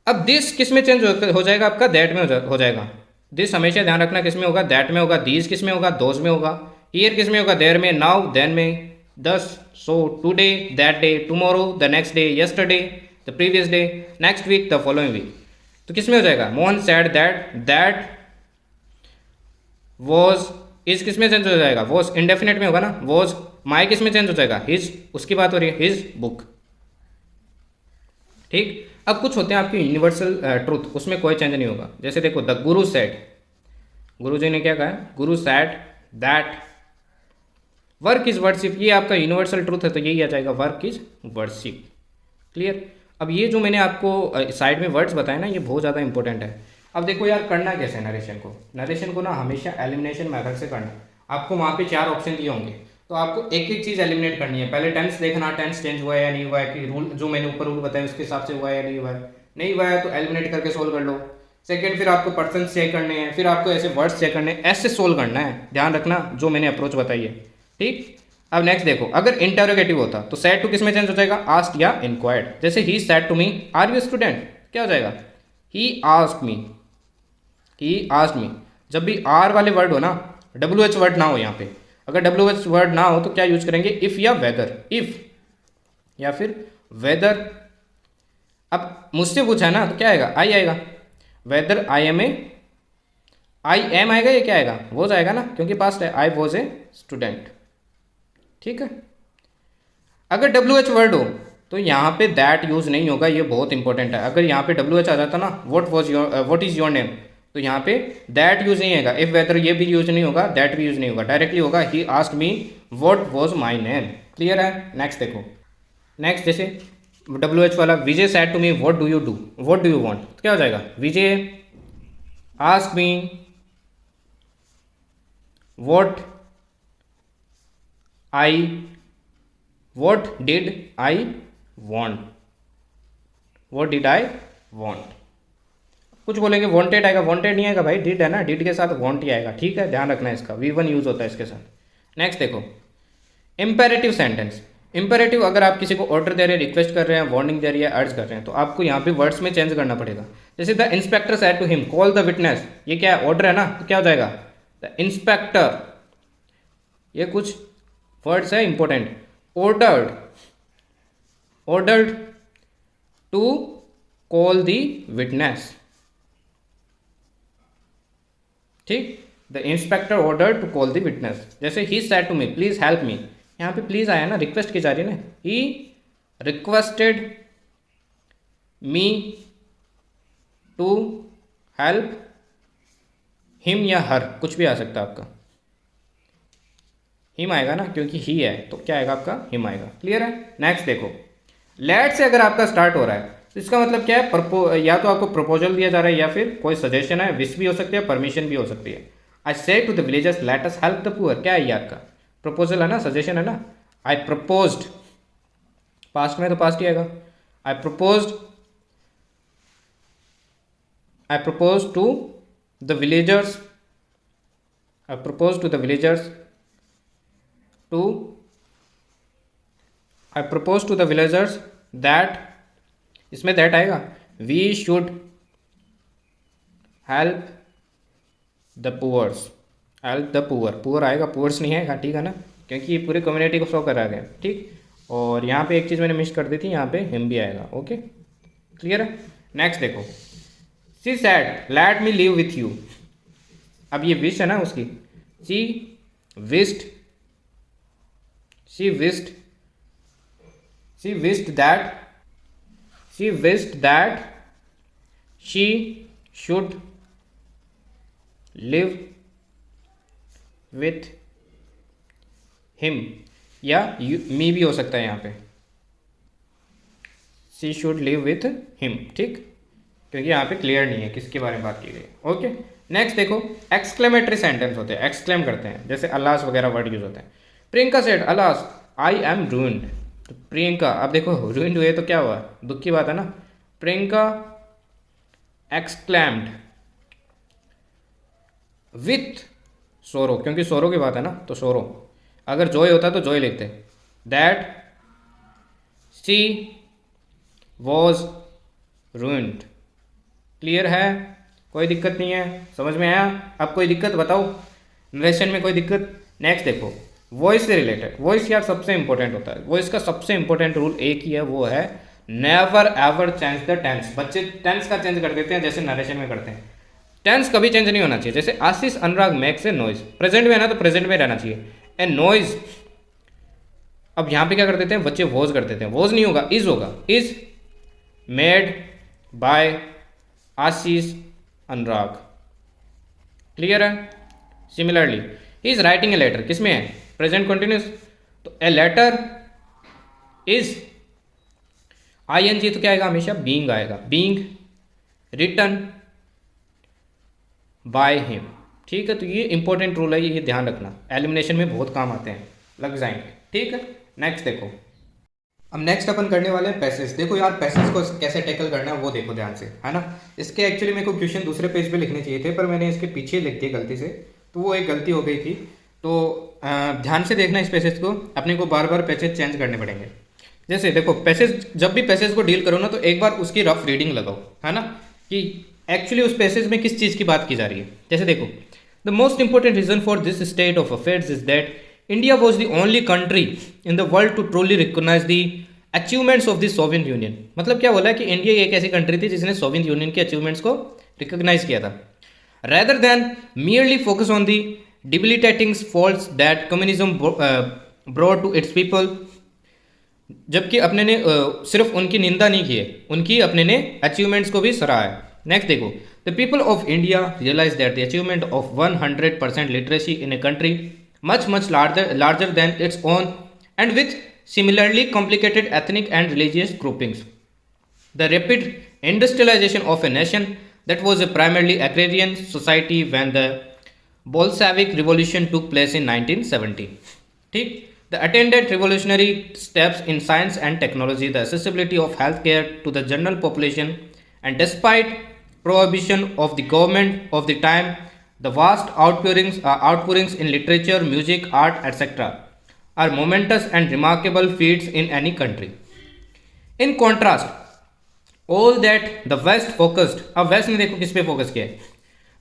अब दिस किस में चेंज हो जाएगा आपका, दैट में हो जाएगा। दिस हमेशा ध्यान रखना किस में होगा, दैट में होगा। दीज किस में होगा, दोज में होगा। हियर किस में होगा, देयर में। नाउ देन में। Thus, so, today, that day, tomorrow, the next day, yesterday, the previous day, next week, the following week. तो किस में हो जाएगा, Mohan said that, that was, is किस में चेंज हो जाएगा, वॉज इंडेफिनेट में होगा ना, वॉज। माई किस में चेंज हो जाएगा, हिज, उसकी बात हो रही है, हिज बुक, ठीक। अब कुछ होते हैं आपकी यूनिवर्सल ट्रूथ, उसमें कोई चेंज नहीं होगा। जैसे देखो, द गुरु सेड, गुरु जी ने क्या कहा है, गुरु sad that work is worship, ये आपका यूनिवर्सल ट्रूथ है तो यही आ जाएगा, वर्क इज वर्शिप। क्लियर। अब ये जो मैंने आपको साइड में वर्ड्स बताए ना, ये बहुत ज़्यादा इंपॉर्टेंट है। अब देखो यार, करना कैसे नरेशन को ना हमेशा एलिमिनेशन मेथड से करना। आपको वहाँ पे 4 ऑप्शन दिए होंगे, तो आपको एक एक चीज़ एलिमिनेट करनी है। पहले टेंस देखना, टेंस चेंज हुआ है या नहीं हुआ है, कि रूल जो मैंने ऊपर रूल बताया उसके हिसाब से हुआ है या नहीं हुआ है। नहीं हुआ है तो एलिमिनेट करके सोल्व कर लो। सेकंड, फिर आपको पर्सन चेक करने हैं, फिर आपको ऐसे वर्ड्स चेक करने हैं, ऐसे सोल्व करना है। ध्यान रखना जो मैंने अप्रोच बताई है, ठीक। अब नेक्स्ट देखो, अगर इंटरोगेटिव होता तो सैड टू किस में चेंज हो जाएगा, आस्क्ड या इंक्वायर्ड। जैसे he said to me are you student, क्या हो जाएगा, ही आस्क्ड मी, ही आस्क्ड मी। जब भी आर वाले वर्ड हो ना, WH वर्ड ना हो यहाँ पे, अगर WH वर्ड ना हो तो क्या यूज करेंगे, इफ या वेदर, इफ या फिर वेदर। अब मुझसे पूछा ना तो क्या आएगा, आई आएगा। वेदर आई एम आएगा, ये क्या आएगा, वो जाएगा ना, क्योंकि पास्ट है, आई वॉज ए स्टूडेंट, ठीक है। अगर WH वर्ड हो तो यहाँ पे दैट यूज नहीं होगा, ये बहुत इंपॉर्टेंट है। अगर यहाँ पे WH आ जाता ना, व्हाट इज योर नेम, तो यहाँ पे दैट यूज नहीं आएगा, इफ वेदर ये भी यूज नहीं होगा, दैट भी यूज नहीं होगा, डायरेक्टली होगा he asked me what was my name. Clear है? नेक्स्ट देखो, नेक्स्ट जैसे WH वाला, Vijay said to me what do you do, what do you want, तो क्या हो जाएगा, Vijay ask me what did I want, what did I want. कुछ बोलेंगे वांटेड आएगा, वांटेड नहीं आएगा भाई, डिड है ना, डिड के साथ वांट ही आएगा, ठीक है, ध्यान रखना है इसका, V1 यूज होता है इसके साथ। नेक्स्ट देखो, इंपेरेटिव सेंटेंस। इंपेरेटिव अगर आप किसी को ऑर्डर दे रहे हैं, रिक्वेस्ट कर रहे हैं, वार्निंग दे रही है, अर्ज कर रहे हैं, तो आपको यहाँ पे वर्ड्स में चेंज करना पड़ेगा। जैसे the inspector said to him call the witness, ये क्या है, ऑर्डर है ना, तो क्या हो जाएगा, द इंस्पेक्टर, ये कुछ वर्ड्स है important, ordered to call the witness, ठीक, the inspector order to call the witness. जैसे he said to me please help me, यहाँ पे प्लीज आया ना, रिक्वेस्ट की जा रही है ना, he requested me to help him या हर, कुछ भी आ सकता है आपका, हिम आएगा ना, क्योंकि ही है तो क्या आएगा आपका, हिम आएगा। क्लियर है? नेक्स्ट देखो, लेट से अगर आपका स्टार्ट हो रहा है तो इसका मतलब क्या है, या तो आपको प्रपोजल दिया जा रहा है या फिर कोई सजेशन है, विश भी हो सकती है, परमिशन भी हो सकती है। I say to the villagers let us help the poor, क्या है ये आपका, प्रपोजल है ना, सजेशन है ना। आई प्रपोज्ड, पास्ट में तो पास्ट ही आएगा, I propose to the villagers, I propose to the villagers to, I propose to the villagers that, इसमें दैट आएगा, we should help the poors, help the poor, poor आएगा, पुअर्स नहीं आएगा, ठीक है ना, क्योंकि ये पूरी कम्युनिटी को शो करा गया, ठीक। और यहाँ पे एक चीज़ मैंने मिस कर दी थी, यहाँ पे हिम भी आएगा, ओके, क्लियर है। नेक्स्ट देखो, she said let me live with you, अब ये विश है ना उसकी, she wished that she should live with him, या मी भी हो सकता है यहाँ पे, she should live with him, ठीक, क्योंकि यहाँ पे क्लियर नहीं है किसके बारे में बात की गई। ओके, नेक्स्ट देखो, एक्सक्लेमेटरी सेंटेंस होते हैं, एक्सक्लेम करते हैं, जैसे अलास वगैरह वर्ड यूज होते हैं। Priyanka said alas I am ruined, तो प्रियंका, अब देखो रूइंड हुए तो क्या हुआ, दुख की बात है ना। प्रियंका एक्सक्लेम्ड विथ सोरो, क्योंकि सोरो की बात है ना, तो सोरो, अगर जॉय होता तो जॉय लिखते, that she was ruined. Clear है? कोई दिक्कत नहीं है, समझ में आया? अब कोई दिक्कत बताओ, नरेशन में कोई दिक्कत? नेक्स्ट देखो, वॉइस से रिलेटेड, वॉइस यार सबसे इंपॉर्टेंट होता है, वॉइस का सबसे इंपॉर्टेंट रूल एक ही है, वो है never ever change the tense. बच्चे टेंस का चेंज कर देते हैं जैसे नरेशन में करते हैं, टेंस कभी चेंज नहीं होना चाहिए। जैसे आशीष अनुराग मेक्स ए नॉइज, प्रेजेंट में है ना तो प्रेजेंट में रहना चाहिए, ए नॉइज। अब यहाँ पे क्या कर देते हैं बच्चे, वॉज कर देते हैं, वॉज नहीं होगा, इज होगा, is made by Ashish Anurag. Clear है? Similarly he is writing a letter, किसमें है, प्रेजेंट कंटिन्यूस, तो ए लेटर इज ING, तो क्या आएगा हमेशा, बीइंग आएगा, बीइंग रिटन बाय हिम। ठीक है, तो ये इंपॉर्टेंट रूल है, ये ध्यान रखना, एलिमिनेशन में बहुत काम आते हैं, लग जाएंगे। ठीक है, नेक्स्ट देखो, अब नेक्स्ट अपन करने वाले हैं पैसेज। देखो यार, पैसेज को कैसे टैकल करना है वो देखो ध्यान से, है ना। इसके एक्चुअली मेरे को क्वेश्चन दूसरे पेज पे लिखने चाहिए थे, पर मैंने इसके पीछे लिख दिए गलती से, तो वो एक गलती हो गई थी। तो ध्यान से देखना इस पैसेज को, अपने को बार बार पैसेज चेंज करने पड़ेंगे। जैसे देखो, पैसेज, जब भी पैसेज को डील करो ना, तो एक बार उसकी रफ रीडिंग लगाओ, है ना, कि एक्चुअली उस पैसेज में किस चीज़ की बात की जा रही है। जैसे देखो, the most important reason for this state of affairs is that India was the only country in the world to truly recognise the achievements of the Soviet Union. मतलब क्या बोला है कि इंडिया एक ऐसी कंट्री थी जिसने सोवियत यूनियन के अचीवमेंट्स को रिकॉग्नाइज किया था, rather than merely focus on the debilitating faults that communism brought to its people. जबकि अपने ने सिर्फ उनकी निंदा नहीं की है, उनकी अपने ने अचीवमेंट्स को भी सराहा है। नेक्स्ट देखो, the people of India realise that the achievement of 100% literacy in a country much larger than its own and with similarly complicated ethnic and religious groupings. The rapid industrialization of a nation that was a primarily agrarian society when the Bolshevik Revolution took place in 1917. ठीक, the attendant revolutionary steps in science and technology, the accessibility of healthcare to the general population, and despite prohibition of the government of the time, the vast outpourings in literature, music, art, etc. are momentous and remarkable feats in any country. In contrast, all that the West focused, अब West ने देखो किस पे फोकस किया है,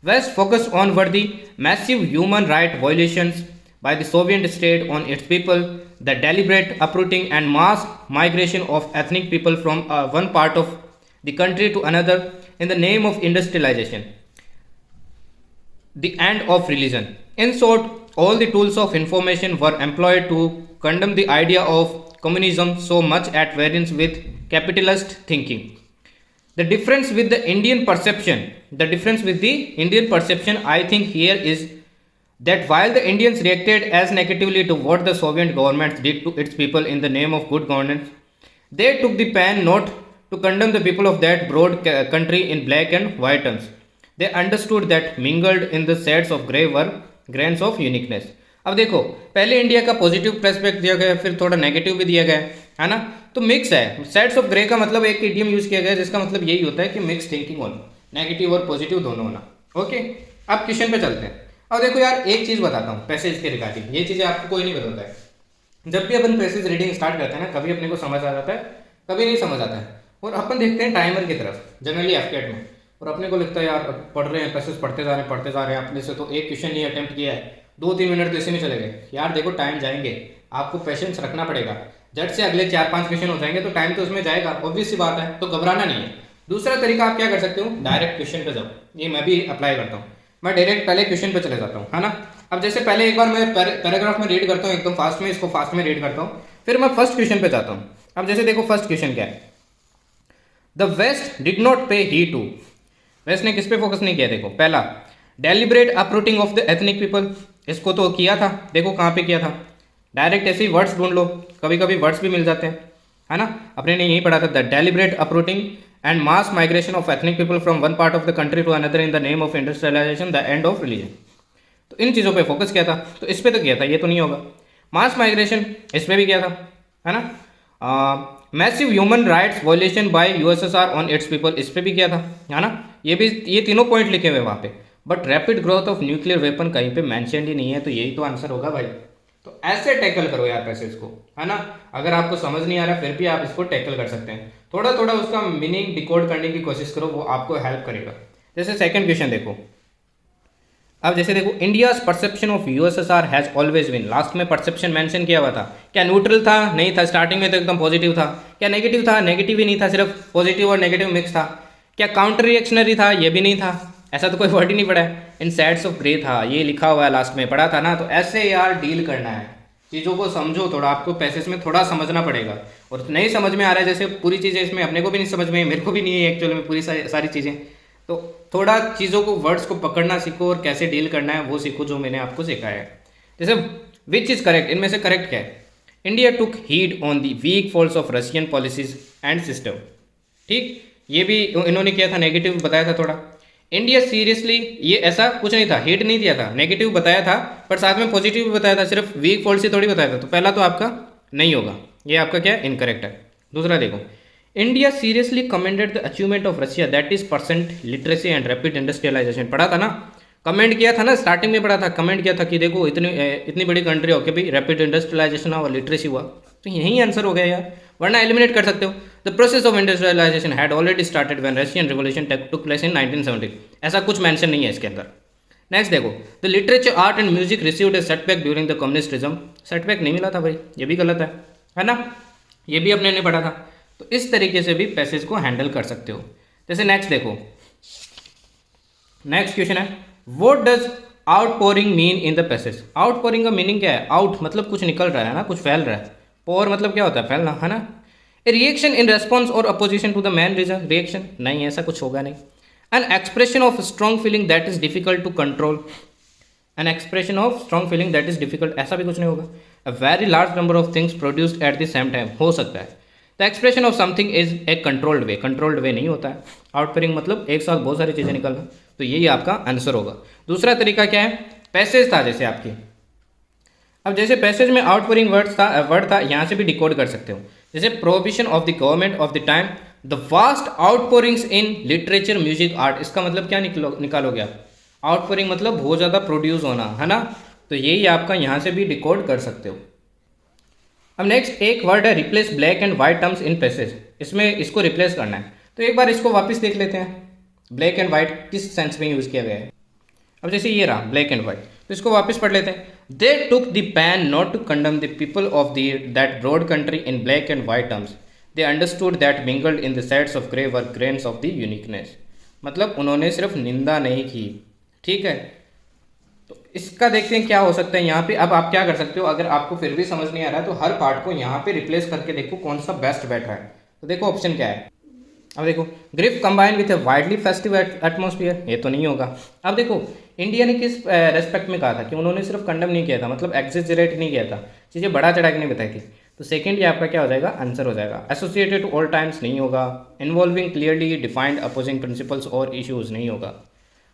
West focused on were the massive human right violations by the Soviet state on its people, the deliberate uprooting and mass migration of ethnic people from one part of the country to another in the name of industrialization, the end of religion. In short, all the tools of information were employed to condemn the idea of communism so much at variance with capitalist thinking. The difference with the Indian perception, I think here is that while the Indians reacted as negatively to what the Soviet government did to its people in the name of good governance, they took the pan not to condemn the people of that broad country in black and white terms. They understood that mingled in the shades of grey were grains of uniqueness. अब देखो, पहले इंडिया का पॉजिटिव पर्सपेक्ट दिया गया, फिर थोड़ा नेगेटिव भी दिया गया है ना, तो मिक्स है. शेड्स ऑफ ग्रे का मतलब एक इडियम यूज किया गया जिसका मतलब यही होता है कि मिक्स थिंकिंग होना, नेगेटिव और पॉजिटिव दोनों होना. ओके, अब क्वेश्चन पे चलते हैं. अब देखो यार, एक चीज बताता हूँ पैसेज के रिगार्डिंग, ये चीजें आपको कोई नहीं बताता है. जब भी अपन पैसेज रीडिंग स्टार्ट करते हैं ना, कभी अपने को समझ आ जाता है, कभी नहीं समझ आता है, और अपन देखते हैं टाइमर की तरफ जनरली एफकेट में, और अपने को लगता है यार पढ़ रहे हैं पैसेज, पढ़ते जा रहे हैं. अपने से तो एक क्वेश्चन नहीं अटेम्प्ट किया है, 2-3 मिनट तो इसी में चले गए. यार देखो, टाइम जाएंगे, आपको पेशेंस रखना पड़ेगा. जट से अगले 4-5 क्वेश्चन हो जाएंगे तो टाइम तो उसमें जाएगा, ऑब्वियस सी बात है, तो घबराना नहीं है. दूसरा तरीका आप क्या कर सकते हो, डायरेक्ट क्वेश्चन पे जाओ. ये मैं भी अप्लाई करता हूँ, मैं डायरेक्ट पहले क्वेश्चन पे चले जाता हूँ, है ना. अब जैसे पहले एक बार मैं पैराग्राफ में रीड करता हूँ एकदम फास्ट में, इसको फास्ट में रीड करता हूँ, फिर मैं फर्स्ट क्वेश्चन पे जाता हूँ. अब जैसे देखो फर्स्ट क्वेश्चन क्या है, द वेस्ट डिड नॉट पे हीड टू. वेस्ट ने किस पे फोकस नहीं किया, देखो पहला deliberate uprooting of the ethnic people, इसको तो किया था. देखो कहाँ पे किया था, डायरेक्ट ऐसे ही वर्ड्स ढूंढ लो, कभी कभी वर्ड्स भी मिल जाते हैं, है ना. अपने ने यही पढ़ा था, the deliberate uprooting and mass migration of ethnic people from one part of the country to another in the name of industrialisation, the end of religion. तो इन चीज़ों पे फोकस किया था, तो इस पे तो किया था, ये तो नहीं होगा. मास माइग्रेशन इस पे भी किया था, है ना. Massive human rights violation bye USSR on it's people, इस पे भी किया था, है ना. ये तीनों पॉइंट लिखे हुए वहाँ पे. But rapid growth of nuclear weapon कहीं पे मैंशन ही नहीं है, तो यही तो आंसर होगा भाई. तो ऐसे टैकल करो यार पैसेज को, है ना. अगर आपको समझ नहीं आ रहा फिर भी आप इसको टैकल कर सकते हैं, थोड़ा थोड़ा उसका मीनिंग डिकोड करने की कोशिश करो, वो आपको हेल्प करेगा. जैसे सेकंड क्वेश्चन देखो, अब जैसे देखो, India's perception of USSR has always been, last में परसेप्शन मेंशन किया हुआ था, क्या न्यूट्रल था, नहीं था. स्टार्टिंग में तो एकदम पॉजिटिव था, क्या नेगेटिव था, नेगेटिव ही नहीं था, सिर्फ पॉजिटिव और नेगेटिव मिक्स था. क्या काउंटर रिएक्शनरी था, ये भी नहीं था, ऐसा तो कोई वर्ड ही नहीं पड़ा है. इन शेड्स ऑफ ग्रे था, ये लिखा हुआ है लास्ट में, पढ़ा था ना. तो ऐसे यार डील करना है, चीज़ों को समझो थोड़ा, आपको पैसेज में थोड़ा समझना पड़ेगा. और नहीं समझ में आ रहा है, जैसे पूरी चीज़ें इसमें अपने को भी नहीं समझ में, मेरे को भी नहीं है एक्चुअली में पूरी सारी चीज़ें, तो थोड़ा चीज़ों को, वर्ड्स को पकड़ना सीखो और कैसे डील करना है वो सीखो, जो मैंने आपको सिखाया है. जैसे विच इज़ करेक्ट, इनमें से करेक्ट क्या है. India took heed on the weak falls of Russian policies and system. ठीक, ये भी इन्होंने किया था, नेगेटिव बताया था थोड़ा. इंडिया सीरियसली, ये ऐसा कुछ नहीं था, हिट नहीं दिया था, नेगेटिव बताया था, पर साथ में पॉजिटिव भी बताया था, सिर्फ वीक फॉल्ट से थोड़ी बताया था. तो पहला तो आपका नहीं होगा, ये आपका क्या है, इनकरेक्ट है. दूसरा देखो, India seriously commended the achievement of Russia that is percent literacy and rapid industrialisation. पढ़ा था ना, कमेंट किया था ना, स्टार्टिंग में पढ़ा था, कमेंट किया था कि देखो इतनी बड़ी कंट्री हो के भी रैपिड इंडस्ट्रियलाइजेशन और लिटरेसी हुआ, तो यही आंसर हो गया यार, वरना एलिमिनेट कर सकते हो. The process of industrialisation had already started when Russian revolution took place in 1917. ऐसा कुछ मेंशन नहीं है इसके अंदर. नेक्स्ट देखो, the literature art and music received a setback during the communistism. Setback नहीं मिला था भाई, ये भी गलत है ना, ये भी अपने ने पढ़ा था. तो इस तरीके से भी पैसेज को हैंडल कर सकते हो. जैसे नेक्स्ट देखो, नेक्स्ट क्वेश्चन है, what does outpouring mean in the passage. Outpouring का मीनिंग क्या है, आउट मतलब कुछ निकल रहा है ना, कुछ फैल रहा है. पोर मतलब क्या होता है, फैलना, है ना. ए रिएक्शन इन रेस्पॉन्स और opposition to the man reason, reaction नहीं, ऐसा कुछ होगा नहीं. An expression of strong feeling that is difficult to control, an expression of strong feeling that is difficult, ऐसा भी कुछ नहीं होगा। A very large number of things produced at the same time, हो सकता है। The expression of something is a controlled way, controlled way नहीं होता है। आउटपुटिंग मतलब एक साथ बहुत सारी चीज़ें निकलना, तो यही आपका आंसर होगा। दूसरा तरीका क्या है, पैसेज था जैसे आपकी, अब जैसे पैसेज में आउटपुटिंग वर्ड था, यहाँ से भी डिकोड कर सकते हो। जैसे prohibition of the government of the time, the vast outpourings in literature music art, इसका मतलब क्या निकालोगे आप, आउटपोरिंग मतलब बहुत ज़्यादा प्रोड्यूस होना, है ना, तो यही आपका यहाँ से भी डिकोड कर सकते हो। अब नेक्स्ट एक वर्ड है replace black and white terms in passage, इसमें इसको रिप्लेस करना है, तो एक बार इसको वापस देख लेते हैं, ब्लैक एंड वाइट किस सेंस में यूज़ किया गया है। अब जैसे ये रहा ब्लैक एंड वाइट, तो इसको वापस पढ़ लेते हैं। They took the pain not to condemn the people of that broad country in black and white terms, they understood that mingled in the shades of grey were grains of the uniqueness, मतलब उन्होंने सिर्फ निंदा नहीं की, ठीक है। तो इसका देखते हैं क्या हो सकता है यहाँ पे। अब आप क्या कर सकते हो, अगर आपको फिर भी समझ नहीं आ रहा है तो हर पार्ट को यहाँ पे रिप्लेस करके देखो कौन सा बेस्ट बैठ रहा है। तो देखो ऑप्शन क्या है, अब देखो grief combine with A widely festive atmosphere, ये तो नहीं होगा। अब देखो इंडिया ने किस रेस्पेक्ट में कहा था कि उन्होंने सिर्फ कंडम नहीं किया था, मतलब एग्जेजरेट नहीं किया था, चीज़ें बढ़ा चढ़ा के नहीं बताई थी, तो सेकंड ये आपका क्या हो जाएगा, आंसर हो जाएगा। एसोसिएटेड टू ऑल टाइम्स नहीं होगा, involving clearly defined opposing principles और इश्यूज नहीं होगा।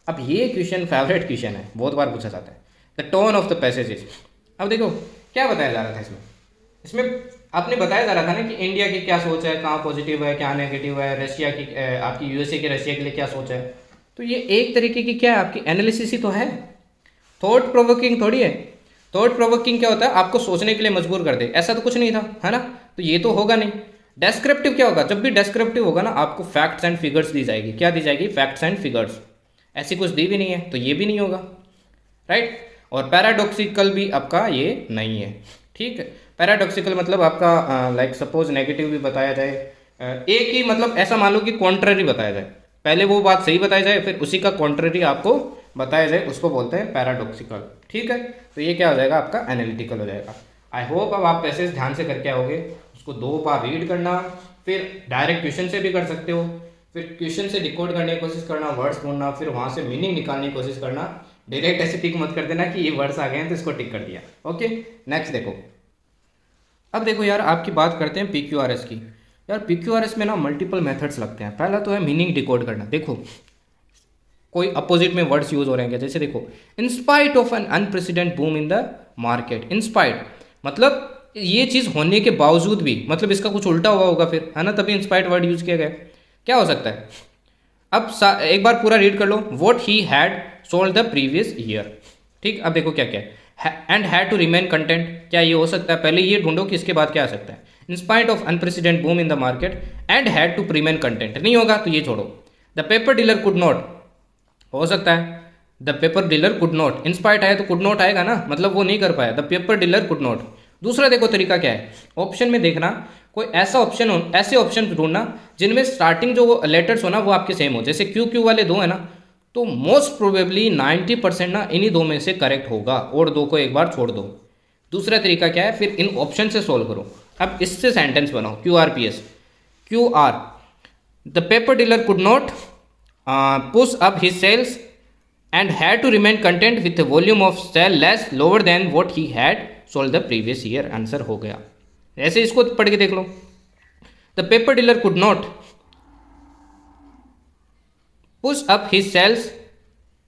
अब ये क्वेश्चन फेवरेट क्वेश्चन है, बहुत बार पूछा जाता है, the tone of the passages. अब देखो क्या बताया जा रहा था इसमें आपने बताया जा रहा था ना कि इंडिया की क्या सोच है, कहाँ पॉजिटिव है क्या नेगेटिव है, रशिया की आपकी यूएसए के रशिया के लिए क्या सोच है, तो ये एक तरीके की क्या है आपकी एनालिसिस ही तो है, थॉट प्रोवोकिंग थोड़ी है। थॉट प्रोवोकिंग क्या होता है, आपको सोचने के लिए मजबूर कर दे, ऐसा तो कुछ नहीं था, है ना, तो ये तो होगा नहीं। डेस्क्रिप्टिव क्या होगा, जब भी डेस्क्रिप्टिव होगा ना आपको फैक्ट्स एंड फिगर्स दी जाएगी, क्या दी जाएगी, फैक्ट्स एंड फिगर्स, ऐसी कुछ दी भी नहीं है तो ये भी नहीं होगा, राइट। और पैराडॉक्सिकल भी आपका ये नहीं है, ठीक है। पैराडॉक्सिकल मतलब आपका लाइक सपोज नेगेटिव भी बताया जाए, एक ही मतलब ऐसा मान लो कि कॉन्ट्ररी बताया जाए, पहले वो बात सही बताई जाए फिर उसी का कॉन्ट्ररी आपको बताया जाए, उसको बोलते हैं पैराडॉक्सिकल, ठीक है। तो ये क्या हो जाएगा आपका एनालिटिकल हो जाएगा। आई होप अब आप पैसेज ध्यान से करके आओगे, उसको 2 बार रीड करना, फिर डायरेक्ट क्वेश्चन से भी कर सकते हो, फिर क्वेश्चन से डिकोड करने की कोशिश करना, वर्ड्स ढूंढना, फिर वहाँ से मीनिंग निकालने की कोशिश करना, डायरेक्ट ऐसे टिक मत कर देना कि ये वर्ड्स आ गए हैं तो इसको टिक कर दिया। ओके नेक्स्ट देखो, अब देखो यार आपकी बात करते हैं PQRS की। यार PQRS में ना मल्टीपल मेथड्स लगते हैं। पहला तो है मीनिंग डिकोड करना, देखो कोई अपोजिट में वर्ड्स यूज हो रहे हैं क्या, जैसे देखो in spite of an unprecedented boom in the market, in spite मतलब ये चीज़ होने के बावजूद भी, मतलब इसका कुछ उल्टा हुआ होगा फिर, है ना, तभी इंस्पाइट वर्ड यूज किया गया, क्या हो सकता है। अब एक बार पूरा रीड कर लो, what he had sold the previous year, ठीक। अब देखो क्या क्या है, and had to remain content, क्या ये हो सकता है, पहले ये ढूंढो कि इसके बाद क्या आ सकता है। In spite of unprecedented boom in the market and had to remain content, नहीं होगा तो ये छोड़ो। The paper dealer could not, हो सकता है the paper dealer could not, in spite आया तो कुड नॉट आएगा ना, मतलब वो नहीं कर पाया, the paper dealer could not. दूसरा देखो तरीका क्या है, ऑप्शन में देखना कोई ऐसा ऑप्शन हो, ऐसे ऑप्शन ढूंढना जिनमें स्टार्टिंग जो लेटर्स हो ना वो आपके सेम हो, जैसे क्यू वाले 2 है ना, तो मोस्ट प्रोबेबली 90% ना इन्हीं 2 में से करेक्ट होगा, और 2 को एक बार छोड़ दो। दूसरा तरीका क्या है, फिर इन ऑप्शन से सोल्व करो। अब इससे सेंटेंस बनाओ, QRPS, QR, the paper dealer could not push up his sales and had to remain content with volume of sale less lower than what he had sold the previous year, answer हो गया। ऐसे इसको पढ़ के देख लो, the paper dealer could not push up his sales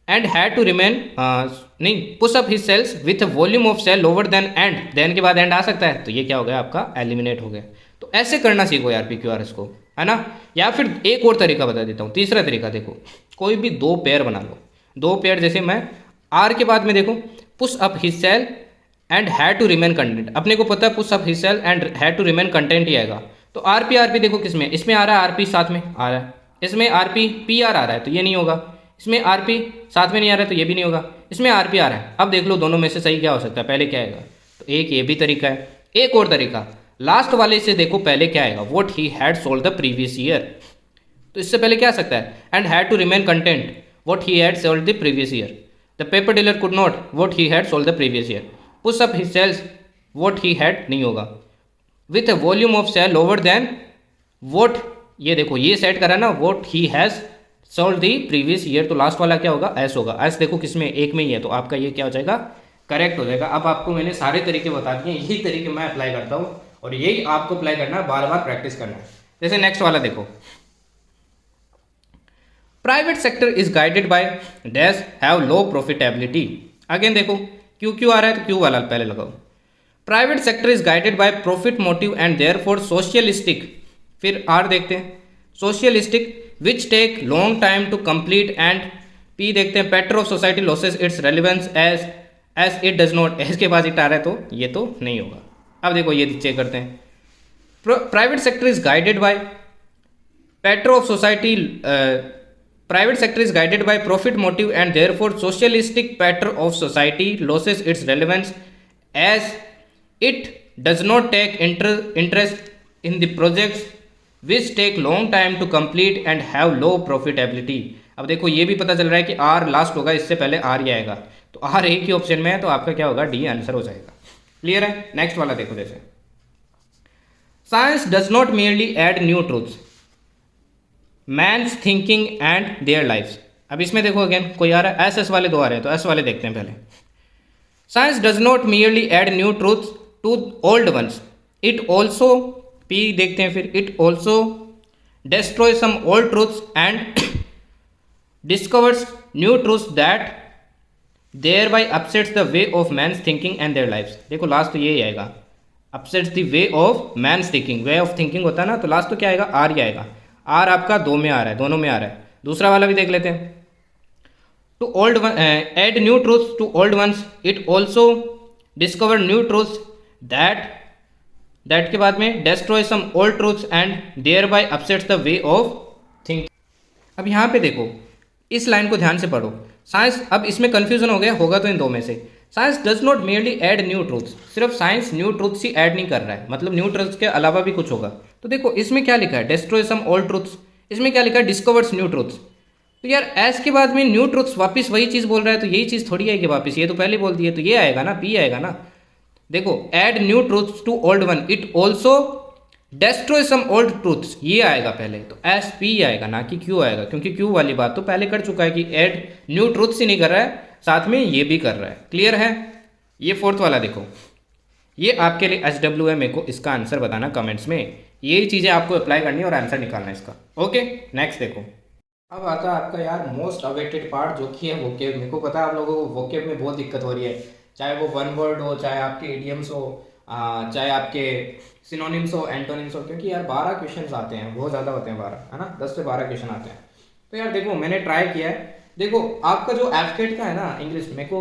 and had to remain, नहीं, push up his sales with volume of sale lower than and, then के बाद एंड आ सकता है, तो ये क्या हो गया आपका एलिमिनेट हो गया। तो ऐसे करना सीखो यार PQRS को, है ना। या फिर एक और तरीका बता देता हूँ, तीसरा तरीका देखो, कोई भी 2 पेयर बना लो, 2 पेयर, जैसे मैं R के बाद में देखो push up his sale and had to remain content, अपने को पता है push up his sale and had to remain content ही आएगा, तो RP देखो किसमें, इसमें आ रहा है RP साथ में आ रहा है, इसमें RP PR आ रहा है तो ये नहीं होगा, इसमें RP साथ में नहीं आ रहा है तो ये भी नहीं होगा, इसमें RP आ रहा है। अब देख लो दोनों में से सही क्या हो सकता है, पहले क्या आएगा, तो एक ये भी तरीका है। एक और तरीका, लास्ट वाले से देखो पहले क्या आएगा, what he had sold the previous year, तो इससे पहले क्या आ सकता है, and had to remain content what he had sold the previous year, the paper dealer could not what he had sold the previous year, push up his sales what he had नहीं होगा, with a volume of sale lower than what, ये देखो ये सेट करा ना, what he has sold the previous year, तो लास्ट वाला क्या होगा, एस होगा। एस देखो किसमें, एक में ही है, तो आपका ये क्या हो जाएगा, करेक्ट हो जाएगा। अब आपको मैंने सारे तरीके बता दिए, यही तरीके मैं अप्लाई करता हूँ और यही आपको अप्लाई करना है, बार बार प्रैक्टिस करना है। जैसे नेक्स्ट वाला देखो, private sector is guided by dash have low profitability. Again देखो क्यू क्यू आ रहा है तो क्यू वाला पहले लगाओ। Private sector is guided by profit motive and therefore socialistic, फिर आर देखते हैं socialistic which take long time to complete, and P देखते हैं pattern of society loses its relevance as it does not, as के बाद इट आ रहा है तो ये तो नहीं होगा। अब देखो ये चेक करते हैं, private sector is guided by pattern of society, private sector is guided by profit motive and therefore socialistic pattern of society loses its relevance as it does not take interest in the projects which take long time to complete and have low profitability। अब देखो ये भी पता चल रहा है कि आर लास्ट होगा, इससे पहले आर ही आएगा, तो आर एक ही ऑप्शन में है, तो आपका क्या होगा, डी आंसर हो जाएगा। क्लियर है। नेक्स्ट वाला देखो, जैसे science does not merely add new truths man's thinking and their lifes. अब इसमें देखो अगेन कोई आ रहा है, एस वाले दो आ रहे हैं, तो एस वाले देखते हैं पहले। Science does not merely add new truths to old ones, it also, पी देखते हैं फिर, it also destroy some old truths and discovers new truths that thereby upsets the way of man's thinking and their lifes. देखो लास्ट तो यही आएगा, upsets the way of man's thinking, way of thinking होता है ना, तो लास्ट तो क्या आएगा, आर ही आएगा। आर आपका दो में आ रहा है, दोनों में आ रहा है। दूसरा वाला भी देख लेते हैं, to old one add new truths to old ones, it also discover new truths that के बाद में destroy some old truths and thereby upsets the way of thinking. अब यहाँ पे देखो, इस लाइन को ध्यान से पढ़ो। साइंस, अब इसमें कंफ्यूजन हो गया होगा तो इन दो में से, science does not merely add new truths, सिर्फ साइंस न्यू ट्रूथ्स ही ऐड नहीं कर रहा है, मतलब न्यू ट्रूथ्स के अलावा भी कुछ होगा। तो देखो इसमें क्या लिखा है, डिस्ट्रॉय सम ओल्ड ट्रूथ्स, इसमें क्या लिखा है, डिस्कवर्स न्यू ट्रूथ्स। तो यार एस के बाद में न्यू ट्रूथ्स वापस वही चीज़ बोल रहा है, तो यही चीज़ थोड़ी आएगी वापस, ये तो पहले बोल दी है, तो ये आएगा ना, पी आएगा ना। देखो add new truths to old one, it also destroy some old truths, ये आएगा पहले, तो एस पी आएगा ना कि क्यू आएगा, क्योंकि क्यू वाली बात तो पहले कर चुका है कि ऐड न्यू ट्रूथ्स ही नहीं कर रहा है, साथ में ये भी कर रहा है। क्लियर है। ये फोर्थ वाला देखो, ये आपके लिए SW है, मेरे को इसका आंसर बताना कमेंट्स में, यही चीज़ें आपको अप्लाई करनी है और आंसर निकालना है इसका। ओके नेक्स्ट देखो, अब आता है आपका यार मोस्ट अवेटेड पार्ट, जो कि है वोकेब। मेरे को पता है आप लोगों को वोकेब में बहुत दिक्कत हो रही है, चाहे वो वन वर्ड हो, चाहे आपके इडियम्स हो, चाहे आपके सिनोनिम्स हो, एंटोनिम्स हो, क्योंकि यार 12 क्वेश्चन आते हैं, बहुत ज़्यादा होते हैं 12, है ना, 10 से 12 क्वेश्चन आते हैं। तो यार देखो मैंने ट्राई किया है, देखो आपका जो एफकेट का है ना इंग्लिश, मेरे को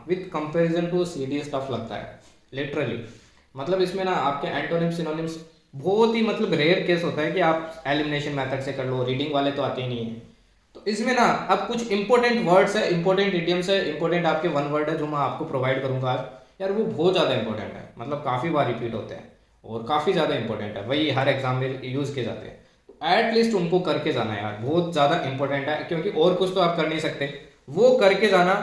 with comparison to CD tough लगता है लिटरली। मतलब इसमें ना आपके एंटोनिम्स सिनोनिम्स बहुत ही मतलब रेयर केस होता है कि आप एलिमिनेशन मेथड से कर लो, रीडिंग वाले तो आते ही नहीं है। तो इसमें ना अब कुछ इंपॉर्टेंट वर्ड्स है, इंपॉर्टेंट इडियम्स है, इंपॉर्टेंट आपके वन वर्ड है जो मैं आपको प्रोवाइड करूंगा आज। यार वो बहुत ज़्यादा इंपॉर्टेंट है, मतलब काफ़ी बार रिपीट होते हैं और काफ़ी ज़्यादा इंपॉर्टेंट है, वही हर एग्जाम में यूज़ किए जाते हैं। एटलीस्ट उनको करके जाना यार, बहुत ज़्यादा इंपॉर्टेंट है, क्योंकि और कुछ तो आप कर नहीं सकते, वो करके जाना।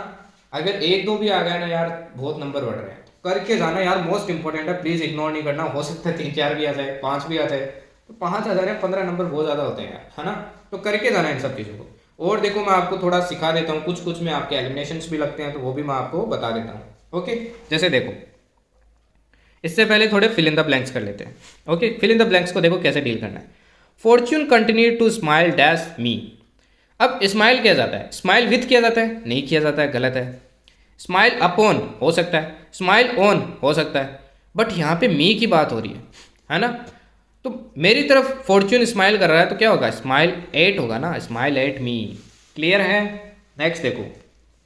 अगर एक दो भी आ गया ना यार, बहुत नंबर बढ़ रहे हैं, करके जाना यार, मोस्ट इंपॉर्टेंट है, प्लीज़ इग्नोर नहीं करना। हो सकता है 3-4 भी आ जाए, 5 भी आ जाए, तो 5 आ जाए, 15 नंबर बहुत ज़्यादा होते हैं यार, है ना। तो करके जाना इन सब चीज़ों को। और देखो मैं आपको थोड़ा सिखा देता हूँ, कुछ कुछ में आपके एलिमिनेशंस भी लगते हैं, तो वो भी मैं आपको बता देता हूँ। ओके जैसे देखो, इससे पहले थोड़े फिल इन द ब्लैंक्स कर लेते हैं। Okay fill in the blanks को देखो कैसे डील करना है। Fortune continue to smile dash me. अब स्माइल किया जाता है, स्माइल विथ किया जाता है, नहीं किया जाता है, गलत है। स्माइल अपॉन हो सकता है, स्माइल ऑन हो सकता है, बट यहाँ पे मी की बात हो रही है ना। तो मेरी तरफ फॉर्च्यून स्माइल कर रहा है, तो क्या होगा, स्माइल एट होगा ना, स्माइल एट मी। क्लियर है। नेक्स्ट देखो,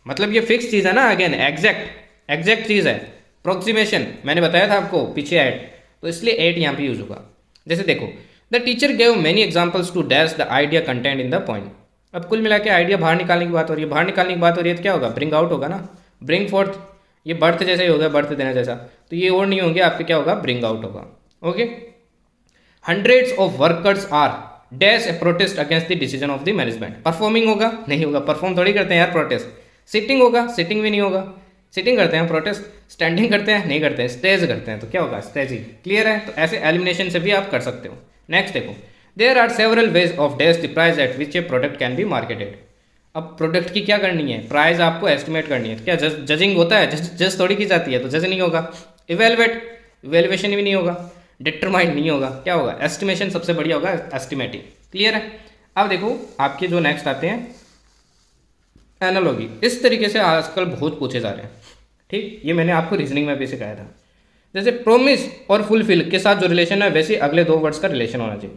मतलब ये फिक्स चीज़ है ना, अगेन एग्जैक्ट चीज़ है, अप्रोक्सीमेशन मैंने बताया था आपको पीछे एट, तो इसलिए एट यहाँ पे यूज होगा। जैसे देखो, the teacher gave many examples to dash the idea content in the point. अब कुल मिला के आइडिया बाहर निकालने की बात हो रही है, बाहर निकालने की बात हो रही है, तो क्या होगा, ब्रिंग आउट होगा ना, ब्रिंग फोर्थ, ये बर्थ जैसा ही होगा, बर्थ देना जैसा, तो ये और नहीं होंगे आपके, क्या होगा, ब्रिंग आउट होगा। Okay, hundreds of workers are dash a protest against the decision of the management. Performing होगा, नहीं होगा, परफॉर्म थोड़ी करते हैं यार प्रोटेस्ट। सिटिंग होगा, सिटिंग भी नहीं होगा, सिटिंग करते हैं प्रोटेस्ट, स्टैंडिंग करते हैं, नहीं करते हैं, स्टेज करते हैं, तो क्या होगा, स्टेजिंग। क्लियर है। तो ऐसे एलिमिनेशन से भी आप कर सकते हो। नेक्स्ट देखो, there are several ways of dash the price at which a product can be marketed. अब प्रोडक्ट की क्या करनी है, प्राइस आपको एस्टिमेट करनी है। तो क्या जजिंग होता है, जज थोड़ी की जाती है, तो जज नहीं होगा। इवेलुएशन भी नहीं होगा, डिटरमाइन नहीं होगा, क्या होगा, एस्टिमेशन सबसे बढ़िया होगा, एस्टिमेटिंग। क्लियर है। अब देखो आपके जो नेक्स्ट आते हैं एनालॉजी, इस तरीके से आजकल बहुत पूछे जा रहे हैं। ठीक, ये मैंने आपको रीजनिंग में भी सिखाया था। जैसे प्रोमिस और फुलफिल के साथ जो रिलेशन है वैसे अगले दो वर्ड्स का रिलेशन होना चाहिए।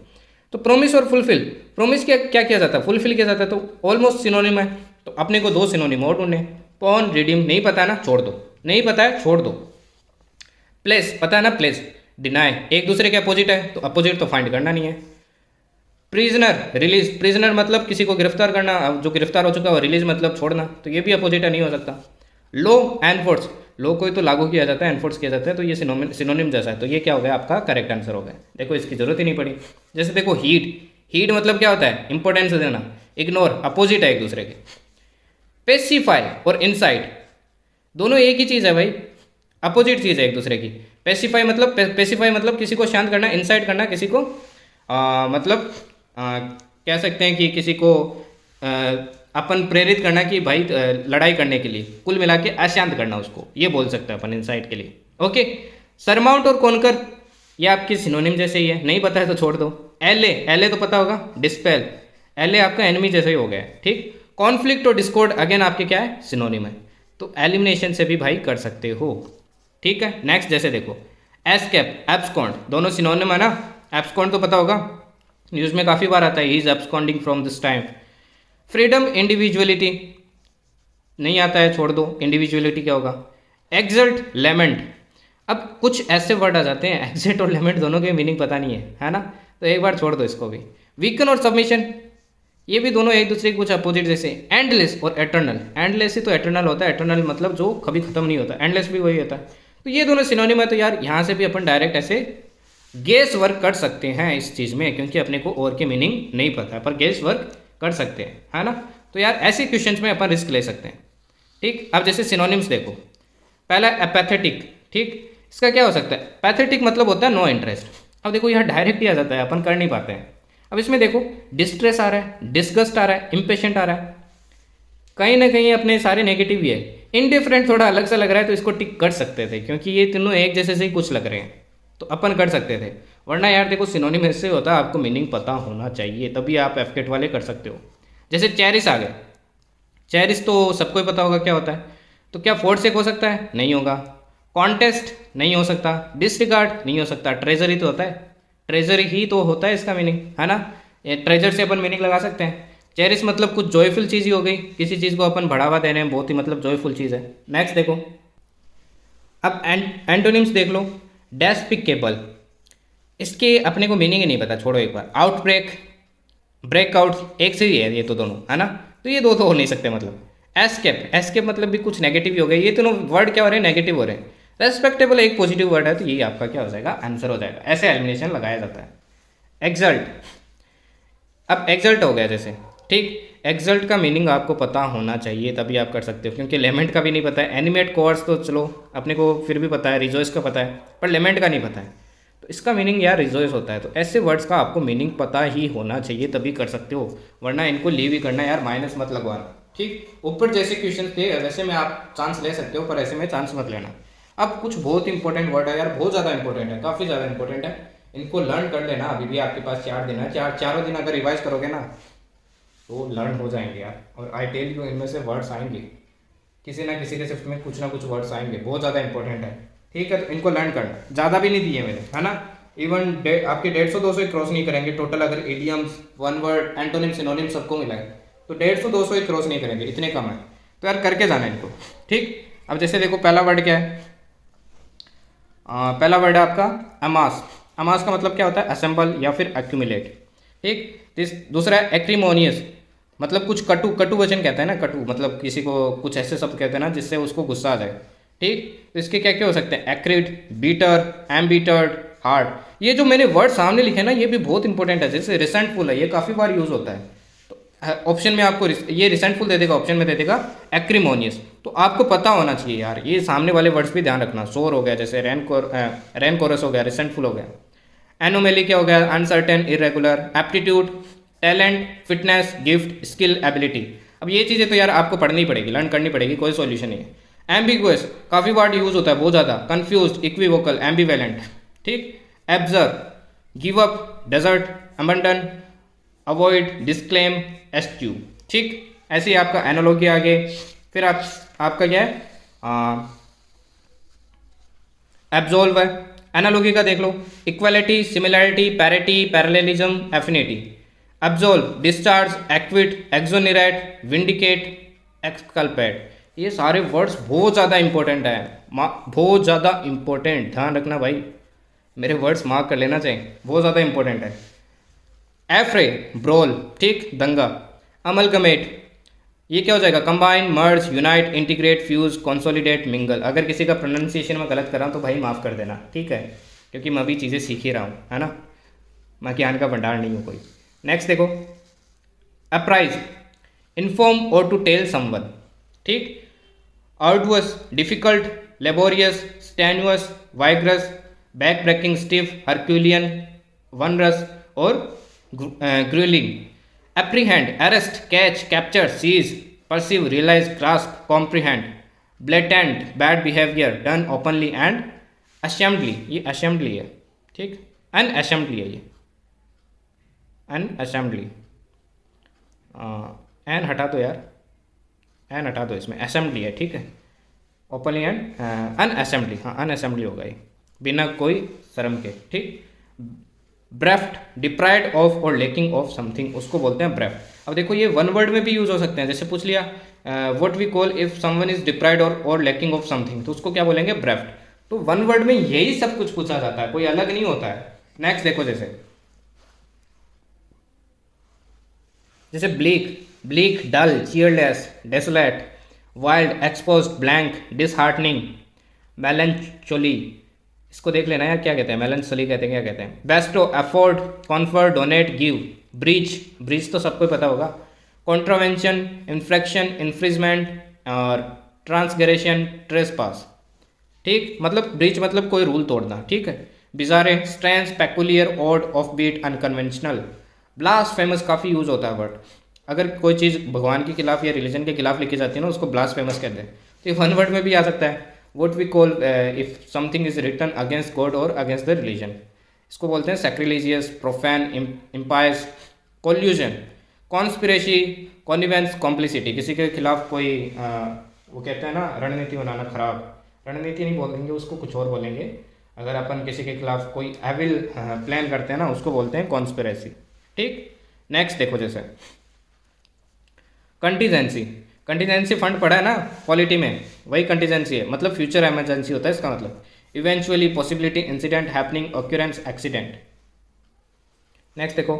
तो प्रोमिस और फुलफिल, प्रोमिस क्या किया जाता है, फुलफिल किया जाता है, तो ऑलमोस्ट सिनोनिम है। तो अपने को दो सिनोनिम और ढूंढने, पॉन रिडीम, नहीं पता है ना छोड़ दो, नहीं पता है छोड़ दो। प्लेस पता है ना, प्लेस डिनाई, एक दूसरे के अपोजिट है, तो अपोजिट तो फाइंड करना नहीं है। प्रिजनर रिलीज, प्रिजनर मतलब किसी को गिरफ्तार करना, अब जो गिरफ्तार हो चुका है, और रिलीज मतलब छोड़ना, तो ये भी अपोजिट है, नहीं हो सकता। लो एनफोर्स, लो को तो लागू किया जाता है, एनफोर्स किया जाता है, तो ये सिनोनिम जैसा है, तो ये क्या हो गया आपका करेक्ट आंसर हो गया। देखो इसकी जरूरत ही नहीं पड़ी। जैसे देखो हीट, हीट मतलब क्या होता है, इंपॉर्टेंस देना, इग्नोर, अपोजिट है एक दूसरे के। पेसिफाई और इनसाइट दोनों एक ही चीज़ है भाई, अपोजिट चीज़ है एक दूसरे की। पेसिफाई मतलब किसी को शांत करना, इनसाइट करना किसी को मतलब कह सकते हैं कि किसी को अपन प्रेरित करना कि भाई लड़ाई करने के लिए, कुल मिला के अशांत करना उसको, ये बोल सकते हैं अपन इनसाइट के लिए। ओके, सरमाउंट और कॉन्कर ये आपकी सिनोनिम जैसे ही है, नहीं पता है तो छोड़ दो। एले तो पता होगा, डिस्पेल, एले आपका एनिमी जैसे ही हो गया है। ठीक, कॉन्फ्लिक्ट और डिस्कॉर्ड अगेन आपके क्या है, सिनोनिम है, तो एलिमिनेशन से भी भाई कर सकते हो। ठीक है, नेक्स्ट जैसे देखो एस्केप, एब्सकॉन्ड, दोनों सिनोनिम है ना। एब्सकॉन्ड तो पता होगा, न्यूज़ में काफ़ी बार आता है, he is absconding from this time. Freedom, individuality, नहीं आता है छोड़ दो, इंडिविजुअलिटी क्या होगा। एक्सल्ट, लेमेंट, अब कुछ ऐसे वर्ड आ जाते हैं, एक्सल्ट और लेमेंट दोनों के मीनिंग पता नहीं है ना, तो एक बार छोड़ दो इसको भी। वीकन और सबमिशन, ये भी दोनों एक दूसरे के कुछ अपोजिट जैसे। एंडलेस और एटर्नल, एंडलेस ही तो एटर्नल होता है, एटर्नल मतलब जो कभी खत्म नहीं होता, एंडलेस भी वही होता है, तो ये दोनों सिनोनिम है। तो यार यहाँ से भी अपन डायरेक्ट ऐसे गेस वर्क कर सकते हैं इस चीज़ में, क्योंकि अपने को और के मीनिंग नहीं पता है, पर गेस वर्क कर सकते हैं, है ना। तो यार ऐसे क्वेश्चंस में अपन रिस्क ले सकते हैं। ठीक, अब जैसे सिनोनिम्स देखो, पहला एपैथेटिक। ठीक, इसका क्या हो सकता है, पैथेटिक मतलब होता है नो इंटरेस्ट। अब देखो यहाँ डायरेक्ट ही आ जाता है, अपन कर नहीं पाते हैं। अब इसमें देखो डिस्ट्रेस आ रहा है, डिस्गस्ट आ रहा है, इम्पेशेंट आ रहा है, कहीं ना कहीं अपने सारे नेगेटिव ही है। इनडिफरेंट थोड़ा अलग सा लग रहा है, तो इसको टिक कर सकते थे, क्योंकि ये तीनों एक जैसे से ही कुछ लग रहे हैं, तो अपन कर सकते थे। वरना यार देखो सिनोनिम इससे होता है, आपको मीनिंग पता होना चाहिए, तभी आप एफकेट वाले कर सकते हो। जैसे चेरिस आ गए, चेरिस तो सबको ही पता होगा क्या होता है, तो क्या फोर्थ से हो सकता है, नहीं होगा। कॉन्टेस्ट नहीं हो सकता, डिसरिगार्ड नहीं हो सकता, ट्रेजर ही तो होता है, ट्रेजर ही तो होता है इसका मीनिंग, है ना। ये ट्रेजर से अपन मीनिंग लगा सकते हैं। चेरिस मतलब कुछ जॉयफुल चीज़ ही हो गई, किसी चीज़ को अपन बढ़ावा दे रहे हैं, बहुत ही मतलब जॉयफुल चीज़ है। नेक्स्ट देखो, अब एंटोनिम्स देख लो। डेस्पिकेबल, इसके अपने को मीनिंग ही नहीं पता, छोड़ो एक बार। आउटब्रेक, ब्रेकआउट, एक से ही है ये तो दोनों, है ना, तो ये दो तो हो नहीं सकते। मतलब एस्केप, एस्केप मतलब भी कुछ नेगेटिव ही हो गया, ये दोनों वर्ड क्या हो रहे हैं, नेगेटिव हो रहे हैं। रेस्पेक्टेबल एक पॉजिटिव वर्ड है, तो ये आपका क्या हो जाएगा, आंसर हो जाएगा। ऐसे एलिमिनेशन लगाया जाता है। एक्सल्ट, अब एक्सल्ट हो गया जैसे, ठीक, एक्सल्ट का मीनिंग आपको पता होना चाहिए, तभी आप कर सकते हो, क्योंकि लेमेंट का भी नहीं पता है। एनिमेट कोर्स तो चलो अपने को फिर भी पता है, रिजॉइस का पता है, पर लेमेंट का नहीं पता है, तो इसका मीनिंग यार रिजॉइस होता है। तो ऐसे वर्ड्स का आपको मीनिंग पता ही होना चाहिए, तभी कर सकते हो, वरना इनको लीव ही करना यार, माइनस मत लगवाना। ठीक, ऊपर जैसे क्वेश्चन थे वैसे में आप चांस ले सकते हो, पर ऐसे में चांस मत लेना। अब कुछ बहुत इंपॉर्टेंट वर्ड है यार, बहुत ज़्यादा इंपॉर्टेंट है, काफ़ी ज़्यादा इंपॉर्टेंट है, इनको लर्न कर लेना। अभी भी आपके पास 4 दिन है, चारों दिन अगर रिवाइज करोगे ना तो लर्न हो जाएंगे यार। और आई टेल यू, इनमें से वर्ड्स आएंगे, किसी ना किसी के शिफ्ट में कुछ ना कुछ वर्ड्स आएंगे, बहुत ज़्यादा इंपॉर्टेंट है। ठीक है, तो इनको लर्न करना, ज़्यादा भी नहीं दिए मैंने, है ना। इवन आपके 150-200 क्रॉस नहीं करेंगे टोटल, अगर idioms, one word, antonym, synonym सबको मिलाए तो 150-200 क्रॉस नहीं करेंगे, इतने कम है, तो यार करके जाना इनको। ठीक, अब जैसे देखो पहला वर्ड क्या है, पहला वर्ड है आपका अमास। अमास का मतलब क्या होता है, असेंबल या फिर एक्यूमुलेट। ठीक, दूसरा है एक्रीमोनियस, मतलब कुछ कटु वचन कहता है ना, कटु मतलब किसी को कुछ ऐसे शब्द कहते हैं ना जिससे उसको गुस्सा आ जाए। ठीक, तो इसके क्या क्या हो सकते हैं, एक्रिड, बीटर, एम्बिटर्ड, हार्ड। ये जो मैंने वर्ड सामने लिखे ना, ये भी बहुत इंपॉर्टेंट है। जैसे रिसेंटफुल है, ये काफ़ी बार यूज होता है, तो ऑप्शन में आपको ये रिसेंटफुल दे देगा, ऑप्शन में दे देगा एक्रीमोनियस, तो आपको पता होना चाहिए यार। ये सामने वाले वर्ड्स भी ध्यान रखना, शोर हो गया, जैसे रेन कोरस हो गया, रिसेंटफुल हो गया। एनोमेली क्या हो गया, uncertain, irregular. Aptitude, talent, fitness, gift, skill, ability. अब ये चीज़ें तो यार आपको पढ़नी पड़ेगी, लर्न करनी पड़ेगी, कोई सॉल्यूशन नहीं है। एम्बिगुअस, काफ़ी वर्ड यूज होता है बहुत ज़्यादा। कंफ्यूज, इक्विवोकल, एम्बिवेलेंट, ठीक। Abjure, give up, desert, abandon, avoid, disclaim, eschew, ठीक। ऐसे ही आपका एनालॉगी आगे। फिर आपका क्या है, एब्जोल्व है। एनालॉगी का देख लो, equality, similarity, parity, parallelism, affinity. Absolve, discharge, acquit, exonerate, vindicate, exculpate. ये सारे वर्ड्स बहुत ज़्यादा इंपॉर्टेंट है, बहुत ज़्यादा इंपॉर्टेंट, ध्यान रखना भाई, मेरे वर्ड्स मार्क कर लेना चाहिए, बहुत ज़्यादा इंपॉर्टेंट है। एफ्रे, ब्रोल, ठीक, दंगा। अमलगमेट, ये क्या हो जाएगा, combine, merge, unite, integrate, fuse, consolidate, mingle. अगर किसी का प्रोनाउंसिएशन में गलत कर रहा हूँ तो भाई माफ़ कर देना, ठीक है, क्योंकि मैं भी चीज़ें सीख ही रहा हूँ, है ना, मैं ज्ञान का भंडार नहीं हूँ कोई। नेक्स्ट देखो, अप्राइज, इन्फॉर्म और टू टेल समवन, ठीक। Arduous, difficult, laborious, strenuous, vigorous, back breaking, stiff, herculean, onerous और gruelling. Apprehend, arrest, catch, capture, seize, perceive, realise, grasp, comprehend. Blatant, bad behaviour, done openly and assembly, ये असेंबली है, ठीक, अनअसेंबली है ये, अनअसेंबली, एन हटा दो यार, एन हटा दो, इसमें असेंबली है, ठीक है, ओपनली एंड अनअसेंबली, हाँ अनअसेंबली होगा ये, बिना कोई शर्म के, ठीक। ब्रेफ्ट, डिप्राइव्ड ऑफ और लेकिंग ऑफ समथिंग, उसको बोलते हैं ब्रेफ्ट। अब देखो ये वन वर्ड में भी यूज हो सकते हैं, जैसे पूछ लिया what we call if someone is deprived और लेकिंग ऑफ समथिंग, तो उसको क्या बोलेंगे, ब्रेफ्ट। तो वन वर्ड में यही सब कुछ पूछा जाता है, कोई अलग नहीं होता है। नेक्स्ट देखो, जैसे bleak, bleak, dull, cheerless, desolate, wild, exposed, blank, disheartening, melancholy, इसको देख लेना यार क्या कहते हैं, मेलनचोली कहते हैं, क्या कहते हैं। Bestow, afford, confer, donate, give. Breach, breach तो सबको पता होगा। कॉन्ट्रावेंशन, इन्फ्रैक्शन, इन्फ्रिजमेंट और ट्रांसग्रेशन, ट्रेसपास, ठीक, मतलब ब्रीच मतलब कोई रूल तोड़ना, ठीक है। Bizarre, strange, peculiar, odd, off beat, unconventional. Blasphemous काफ़ी यूज होता है वर्ड, अगर कोई चीज़ भगवान के खिलाफ या रिलीजन के खिलाफ लिखी जाती है ना, उसको ब्लास्फेमस कहते हैं। तो ये वन वर्ड में भी आ सकता है। What we call if something is written against God और अगेंस्ट द रिलीजन, इसको बोलते हैं sacrilegious, profane, impious, collusion. Conspiracy, connivance, complicity, किसी के खिलाफ कोई वो कहते हैं ना रणनीति बनाना, खराब रणनीति नहीं बोलेंगे उसको, कुछ और बोलेंगे। अगर अपन किसी के खिलाफ कोई एविल प्लान करते हैं ना, उसको बोलते हैं कॉन्स्पिरेसी, ठीक। नेक्स्ट देखो, जैसे कंटीजेंसी, कंटीजेंसी फंड पड़ा है ना पॉलिटी में, वही कंटीजेंसी है, मतलब फ्यूचर इमरजेंसी होता है इसका मतलब। Eventuality, possibility, incident, happening, occurrence, accident. Next देखो,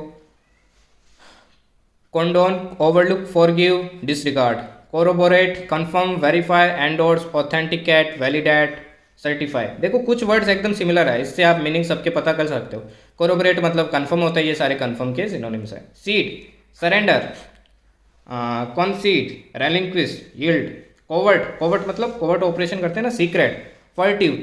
condone, overlook, forgive, disregard. Corroborate, confirm, verify, endorse, authenticate, validate, certify. देखो कुछ वर्ड्स एकदम सिमिलर है, इससे आप मीनिंग सबके पता कर सकते हो। कोरोबोरेट मतलब कंफर्म होता है, ये सारे कंफर्म के सिनोनिम्स है। Cede, surrender, concede, relinquish, yield. Covert, covert मतलब कोवर्ट ऑपरेशन करते हैं ना, सीक्रेट। फर्टिव,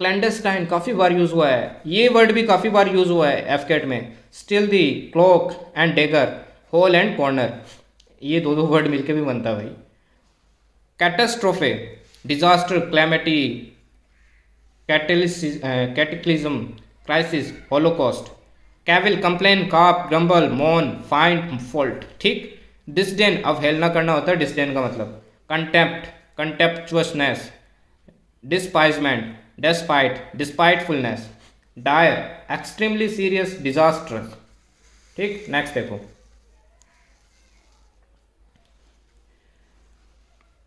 क्लैंडस्टाइन, काफ़ी बार यूज हुआ है, ये वर्ड भी काफ़ी बार यूज हुआ है एफकेट में। Stealthy, cloak and dagger, hole and corner, ये दो वर्ड मिलके भी बनता है भाई। Catastrophe, disaster, calamity, cataclysm, crisis, holocaust. Cavil, complain, carp, grumble, moan, find fault, ठीक। डिसडेन, अवहेलना करना होता है डिसडेन का मतलब। Contempt, contemptuousness. Despisement, despite, despitefulness. Dire, extremely serious, disastrous, ठीक। नेक्स्ट देखो,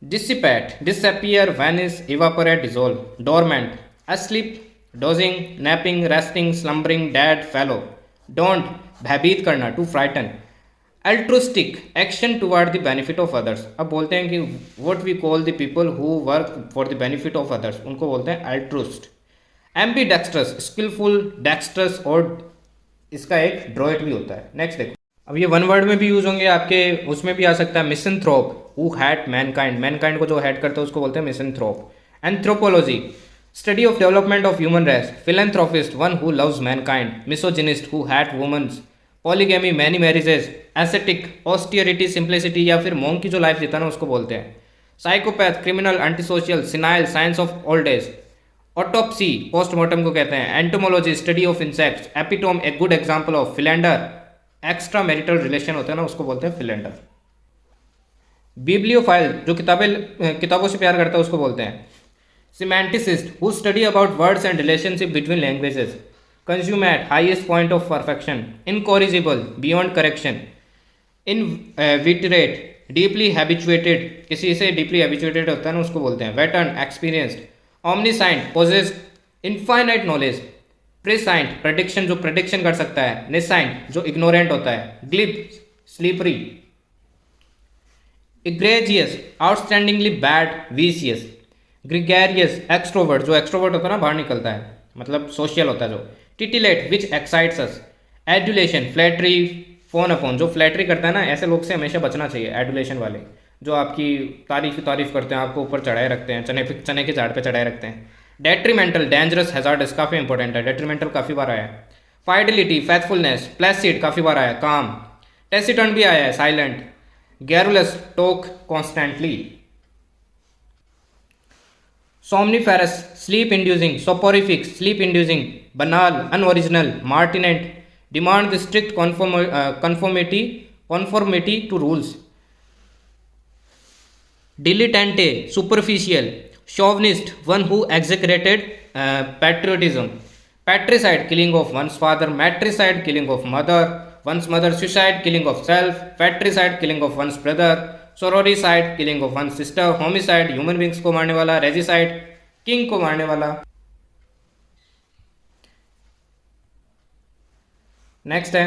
dissipate, disappear, vanish, evaporate, dissolve. Dormant, asleep, dozing, napping, resting, slumbering, dead, fallow. Don't, भयभीत करना, to frighten. Altruistic, action toward the benefit of others. अब बोलते हैं कि what we call the people who work for the benefit of others, उनको बोलते हैं altruist. Ambidextrous, skillful, dexterous, और इसका एक ड्रॉइट भी होता है। नेक्स्ट देखो, अब ये वन वर्ड में भी यूज होंगे आपके, उसमें भी आ सकता है। Misanthrope, who hate mankind, mankind को जो हैट करता है उसको बोलते हैं misanthrope. Anthropology, Study of development of human race. Philanthropist, one who loves mankind. Misogynist, who hates women. Polygamy, many marriages. Ascetic, austerity, simplicity या फिर monk की जो लाइफ जीता ना उसको बोलते हैं. Psychopath, criminal, antisocial, senile, science of old age. Autopsy, postmortem को कहते हैं. Entomology, study of insects. Epitome, a good example of. Philander, extra marital relation होता है ना उसको बोलते हैं philander. Bibliophile, जो किताबों से प्यार करता है उसको बोलते हैं. Semanticist, who study about words and relationship between languages. Consummate, highest point of perfection. Incorrigible, beyond correction. Inveterate, deeply habituated, किसी से deeply habituated होता है ना उसको बोलते हैं. Veteran, experienced. Omniscient, possessed infinite knowledge. Prescient, prediction, जो prediction कर सकता है. Nescient, जो ignorant होता है. Glib, slippery. Egregious, outstandingly bad, vicious. Gregarious, extrovert, जो एक्सट्रोवर्ट होता है ना बाहर निकलता है, मतलब सोशल होता है जो. Titillate, which excites us. Adulation, flattery, phone upon, जो फ्लैटरी करता है ना ऐसे लोग से हमेशा बचना चाहिए. एडुलेशन वाले जो आपकी तारीफ करते हैं, आपको ऊपर चढ़ाए रखते हैं, चने के झाड़ पे चढ़ाए रखते हैं. डेट्रीमेंटल, डेंजरस, हैजार्डस, काफ़ी इंपॉर्टेंट है. डेट्रीमेंटल काफ़ी बार आया है. Fidelity, faithfulness. प्लेसिड, काफ़ी बार आया है. काम. टेसिटर्न भी आया है, silent. Garrulous, talk constantly. Somniferous, sleep inducing. Soporific, sleep inducing. Banal, unoriginal. Martinet, demand the strict conformity to rules. Dilettante, superficial. Chauvinist, one who exaggerated patriotism. Patricide, killing of one's father. Matricide, killing of mother. One's mother. Suicide, killing of self. Patricide, killing of one's brother. Sororicide, killing of one sister. Homicide, human beings को मारने वाला. रेजिसाइड, किंग को मारने वाला. नेक्स्ट है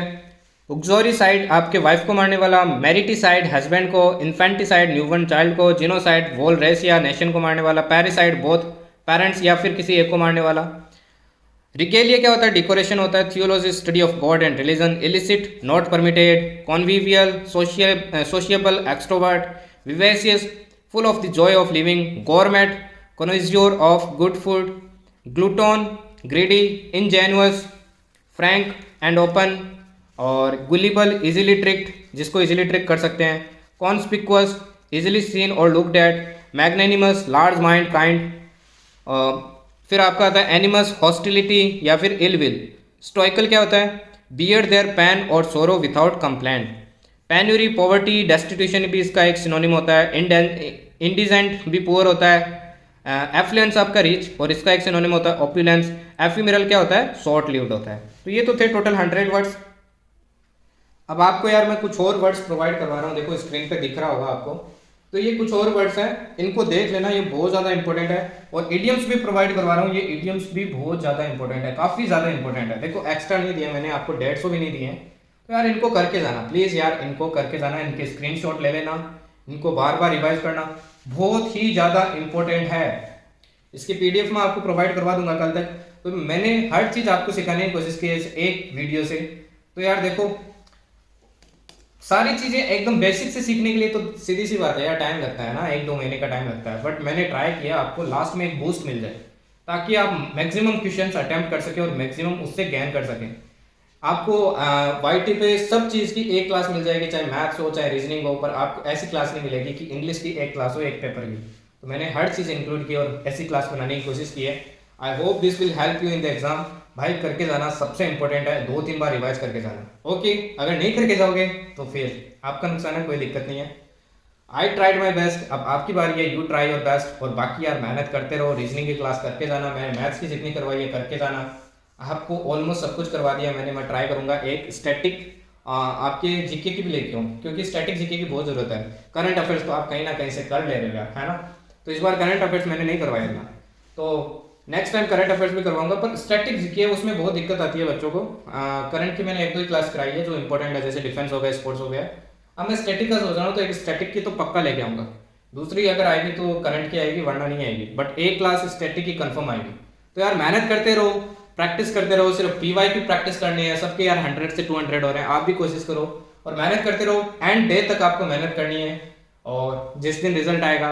उक्सोरिसाइड, आपके वाइफ को मारने वाला. मेरिटिसाइड, हस्बैंड को. इन्फेंटिसाइड, न्यूबॉर्न चाइल्ड को. जिनोसाइड, वोल रेस या नेशन को मारने वाला. पैरिसाइड, बोथ पेरेंट्स या फिर किसी एक को मारने वाला. रिकेलिया क्या होता है? डिकोरेशन होता है. Theology, study of God and religion. Illicit, not permitted. Convivial, sociable, extrovert. Vivacious, full of the joy of living. Gourmet, connoisseur of good food. Glutton, greedy. Ingenuous, frank and open. और गुलिबल, इजीली ट्रिक्ड, जिसको इजीली ट्रिक कर सकते हैं. कॉन्स्पिक्वस, इजीली सीन और looked at. Magnanimous, large mind, kind. फिर आपका आता है एनिमस, हॉस्टिलिटी या फिर इल विल. स्टोइकल क्या होता है? बियर देयर पैन और सोरो without complaint. Penury, poverty, destitution भी इसका एक सिनोनिम होता है. इंडिजेंट भी पुअर होता है. एफ्लुएंस आपका रिच और इसका एक सिनोनिम होता है ऑप्युलेंस. एफिमिरल क्या होता है? शॉर्ट लिव्ड होता है. तो ये तो थे टोटल 100 वर्ड्स. अब आपको यार मैं कुछ और वर्ड्स प्रोवाइड करवा रहा हूँ. देखो स्क्रीन पे दिख रहा होगा आपको. तो ये कुछ और वर्ड्स हैं, इनको देख लेना, ये बहुत ज़्यादा इंपॉर्टेंट है. और इडियम्स भी प्रोवाइड करवा रहा हूँ. ये इडियम्स भी बहुत ज़्यादा इंपॉर्टेंट है, काफ़ी ज़्यादा इंपॉर्टेंट है. देखो एक्स्ट्रा नहीं दिया मैंने आपको, 150 भी नहीं दिए हैं. तो यार इनको करके जाना प्लीज़ यार, इनको करके जाना. इनके स्क्रीनशॉट ले लेना, इनको बार बार रिवाइज करना, बहुत ही ज़्यादा इंपॉर्टेंट है. इसकी PDF मैं आपको प्रोवाइड करवा दूंगा कल तक. तो मैंने हर चीज़ आपको सिखाने की कोशिश की है इस एक वीडियो से. तो यार देखो सारी चीज़ें एकदम बेसिक से सीखने के लिए तो सीधी सी बात है यार, टाइम लगता है ना, 1-2 महीने का टाइम लगता है. बट मैंने ट्राई किया आपको लास्ट में एक बूस्ट मिल जाए ताकि आप मैक्सिमम क्वेश्चंस अटेम्प्ट कर सकें और मैक्सिमम उससे गेन कर सकें. आपको YT पे सब चीज़ की एक क्लास मिल जाएगी, चाहे मैथ्स हो चाहे रीजनिंग हो. पर आपको ऐसी क्लास नहीं मिलेगी कि इंग्लिश की एक क्लास हो एक पेपर की. तो मैंने हर चीज़ इंक्लूड की और ऐसी क्लास बनाने की कोशिश की है. I hope this will help you in the exam. भाई करके जाना सबसे इंपॉर्टेंट है, 2-3 बार रिवाइज करके जाना. ओके, अगर नहीं करके जाओगे तो फिर आपका नुकसान है, कोई दिक्कत नहीं है. I tried my best. अब आपकी बारी है, यू ट्राई योर बेस्ट. और बाकी यार मेहनत करते रहो, रीजनिंग की क्लास करके जाना. मैंने मैथ्स की जितनी करवाई है करके जाना. आपको ऑलमोस्ट सब कुछ करवा दिया मैंने. मैं ट्राई करूंगा एक स्टैटिक आपके जीके की भी लेके आऊँ, क्योंकि स्टैटिक जीके की बहुत ज़रूरत है. करंट अफेयर्स तो आप कहीं ना कहीं से कर ले रहे हो है ना. तो इस बार करंट अफेयर्स मैंने नहीं करवाया था, तो नेक्स्ट टाइम करंट अफेयर्स भी करवाऊंगा. पर स्टैटिक जीके है उसमें बहुत दिक्कत आती है बच्चों को. करंट की मैंने 1-2 क्लास कराई है जो इंपॉर्टेंट है, जैसे डिफेंस हो गया, स्पोर्ट्स हो गया. अब मैं स्टैटिक का सोच रहा हूँ, तो एक स्टैटिक की तो पक्का लेके आऊँगा. दूसरी अगर आएगी तो करंट की आएगी, वरना नहीं आएगी. बट एक क्लास स्टैटिक की कंफर्म आएगी. तो यार मेहनत करते रहो, प्रैक्टिस करते रहो. सिर्फ PY की प्रैक्टिस करनी है. सबके यार 100 से 200 हो रहे हैं. आप भी कोशिश करो और मेहनत करते रहो. एंड डे तक आपको मेहनत करनी है. और जिस दिन रिजल्ट आएगा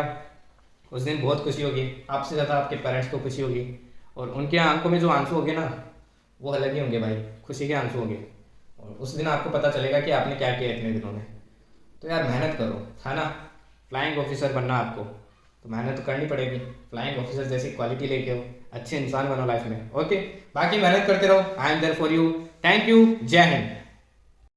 उस दिन बहुत खुशी होगी, आपसे ज़्यादा आपके पेरेंट्स को खुशी होगी, और उनके आंखों में जो आंसू होंगे ना, वो अलग ही होंगे भाई, खुशी के आंसू होंगे। और उस दिन आपको पता चलेगा कि आपने क्या किया इतने दिनों में। तो यार मेहनत करो, है ना। फ्लाइंग ऑफिसर बनना आपको, तो मेहनत तो करनी पड़ेगी। फ्लाइंग ऑफिसर जैसी क्वालिटी लेके हो, अच्छे इंसान बनो लाइफ में। ओके, बाकी मेहनत करते रहो। I am there for you. Thank you. जय हिंद।